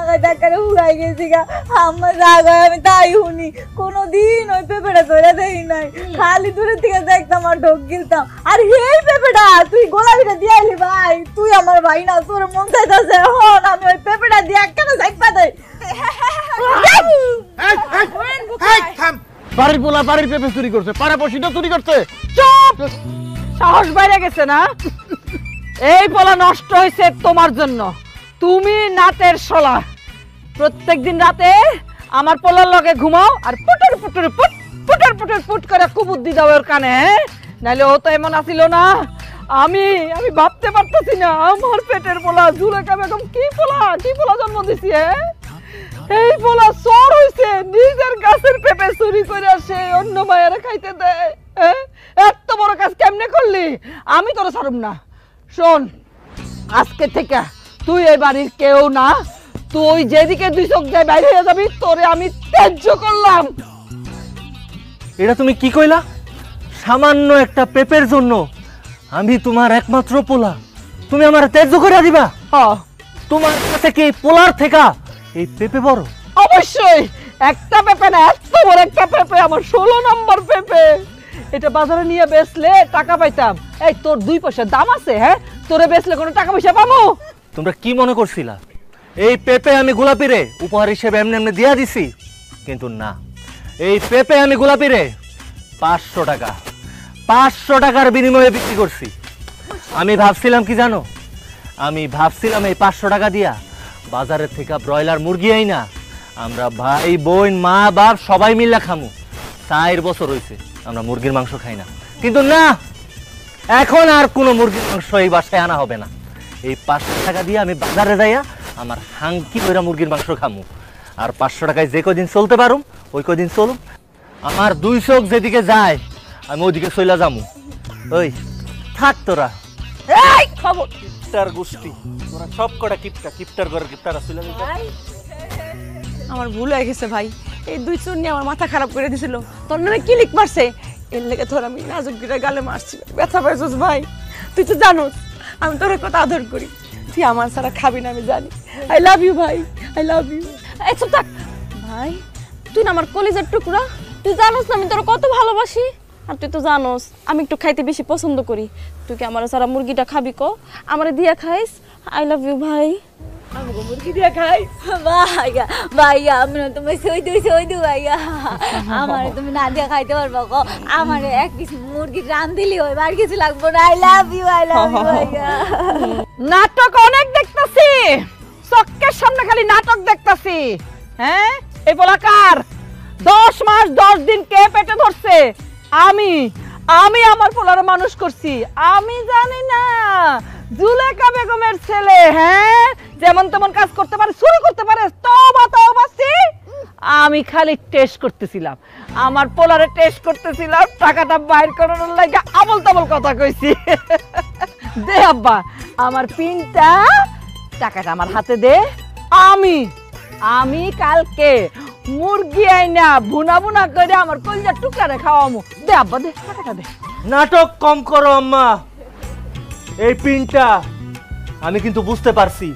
খাইতে করে উড়াই গেছি গা আমার রাগ হয় আমি তাই শুনি কোনোদিন ওই পেঁপেটা ধরে দেই নাই খালি দূরের থেকে দেখতাম আর ঢোক গিলতাম আর এই পেঁপেটা তুই গোলাপিটা দিয়ে আইলি ভাই তুই আমার ভাই না তোর মন চাইতেছে হন আমি ওই পেঁপেটা দিয়ে একখানে সাইপা দেই বাড়ির পোলা বাড়ির পেঁপে চুরি করছে পাড়া পড়শিটা চুরি করছে চুপ সাহস বাইরে গেছে না এই পোলা নষ্ট হয়েছে তোমার জন্য তুমি নাতের শোলা প্রত্যেকদিন রাতে আমার পোলার লগে ঘুমাও আর পুটুর পুটুর পুট পুটুর পুটুর পুট করে কুবুদ্ধি দাও ওর কানে নাইলে ও তো এমন আসিল না আমি ভাবতে পারতেছি না আমার পেটের পোলা জুলেখা বেগম কি পোলা জন্ম দিছি এই পোলা চোর হইছে নিজের গাছের পেঁপে চুরি করে আসে অন্য মায়েরা খাইতে দেয় এত বড় কাজ কেমনে করলি আমি তোরা ছাড়ুম না শোন আজকে থেকে তুই এই বাড়ির কেউ না তুই যেদিকে দুই চোখ যায় বাইরে হয়ে যাবি তোরে আমি ত্যায্য করলাম এটা তুমি কি কইলা সামান্য একটা পেপের জন্য আমি তোমার একমাত্র পোলা তুমি আমার ত্যায্য করে দিবা তোমার কাছে কি পোলার থেকে এই পেপে বড় অবশ্যই একটা পেঁপে না এত বড় একটা পেঁপে আমার 16 নম্বর পেঁপে এটা বাজারে নিয়ে বেচলে টাকা পাইতাম এই তোর 2 পয়সা দাম আছে হ্যাঁ তোরে বেচলে কোনো টাকা পয়সা পাবো তোমরা কি মনে করছিলা এই পেপে আমি গোলাপিরে উপহার হিসেবে এমনি এমনি দিয়া দিছি কিন্তু না এই পেপে আমি গোলাপিরে 500 টাকার বিনিময়ে বিক্রি করছি আমি ভাবছিলাম কি জানো আমি ভাবছিলাম এই 500 টাকা দিয়া বাজারের থেকে ব্রয়লার মুরগি আই না আমরা ভাই বোন মা বাপ সবাই মিলে খামু 4 বছর হয়েছে আমরা মুরগির মাংস খাই না কিন্তু না এখন আর কোনো মুরগির মাংস এই বাসায় আনা হবে না এই 500 টাকা দিয়ে আমি বাজারে যাইয়া আমার হাঙ্কি কইরা মুরগির মাংস খামু আর 500 টাকায় যে কদিন চলতে পারুম ওই কদিন চলুম আমার 2 চোখ যেদিকে যায় আমি ওইদিকে চইলা যামু ওই থাক তোরা এই খবর কিপটার গোষ্ঠী তোরা সব কটা কিপটার ঘরের কিপটারা চইলা যাইতা আমার ভুল হয়ে গেছে ভাই এই 2 চোর নিয়ে আমার মাথা খারাপ করে দিছিল তোর নামে ক্লিক মারছে এর লেগে তোর আমি নাজুক গিরা গালে মারছি ব্যথা পাইছস ভাই তুই তো জানোস আমি তোর কত আদর করি তুই আমার সারা খাবি না আমি জানি আই লাভ ইউ ভাই আই লাভ ইউ এই চুপ থাক ভাই তুই না আমার কলিজার টুকরা তুই জানোস না আমি তোর কত ভালোবাসি আর তুই তো জানোস আমি একটু খাইতে বেশি পছন্দ করি তুই কি আমার সারা মুরগিটা খাবি কো আমারে দিয়া খাইস আই লাভ ইউ ভাই আমি মুরগি দিয়া খাই ভাইয়া আমি না তুমি সই দু ভাইয়া আমার তুমি না দিয়া খাইতে পারবো গো আমার এক পিস মুরগি রান দিলি হয় আর কিছু লাগবে না আই লাভ ইউ ভাইয়া নাটক অনেক দেখতাছি চক্কের সামনে খালি নাটক দেখতাছি হ্যাঁ এই বলাকার 10 মাস 10 দিন কে পেটে ধরছে আমি আমার পোলারে মানুষ করছি আমি জানি না জুলেখা বেগমের ছেলে হ্যাঁ যেমন তেমন কাজ করতে পারে চুরি করতে পারে তওবা আমি খালি টেস্ট করতেছিলাম আমার পোলারে টেস্ট করতেছিলাম টাকাটা বাইর করানোর লাগা আবল তাবল কথা কইছি দে আব্বা আমার পিনটা টাকাটা আমার হাতে দে আমি কালকে মুরগি আইনা বুনা করে আমার কলিজার টুকরা খাওয়ামু দে আব্বা দে টাকাটা দে নাটক কম করো আম্মা এই পিনটা আমি কিন্তু বুঝতে পারছি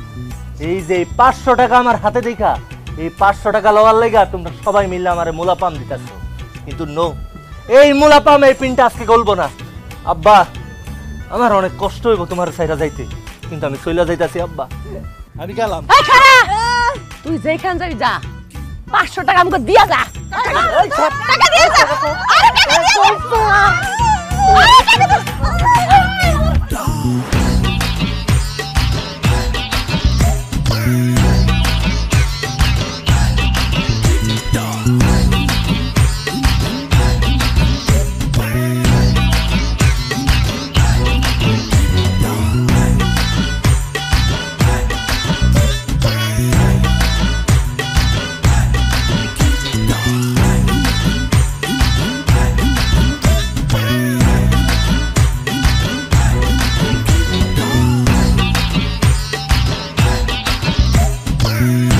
এই যে 500 টাকা আমার হাতে দেখা এই 500 টাকা লওয়ার লাগা তোমরা সবাই মিলে আমারে মুলাপাম দিতাছো কিন্তু নো এই মুলাপাম এই পিনটা আজকে গলবো না আব্বা আমার অনেক কষ্ট হইব তোমার সাইরা যাইতে কিন্তু আমি চইলা যাইতাছি আব্বা আমি গেলাম তুই যেখান যাবি যা 500 টাকা আমাকে দিয়া যা টাকা দিয়ে যা আরে টাকা দিয়ে যা আরে টাকা দে Yeah.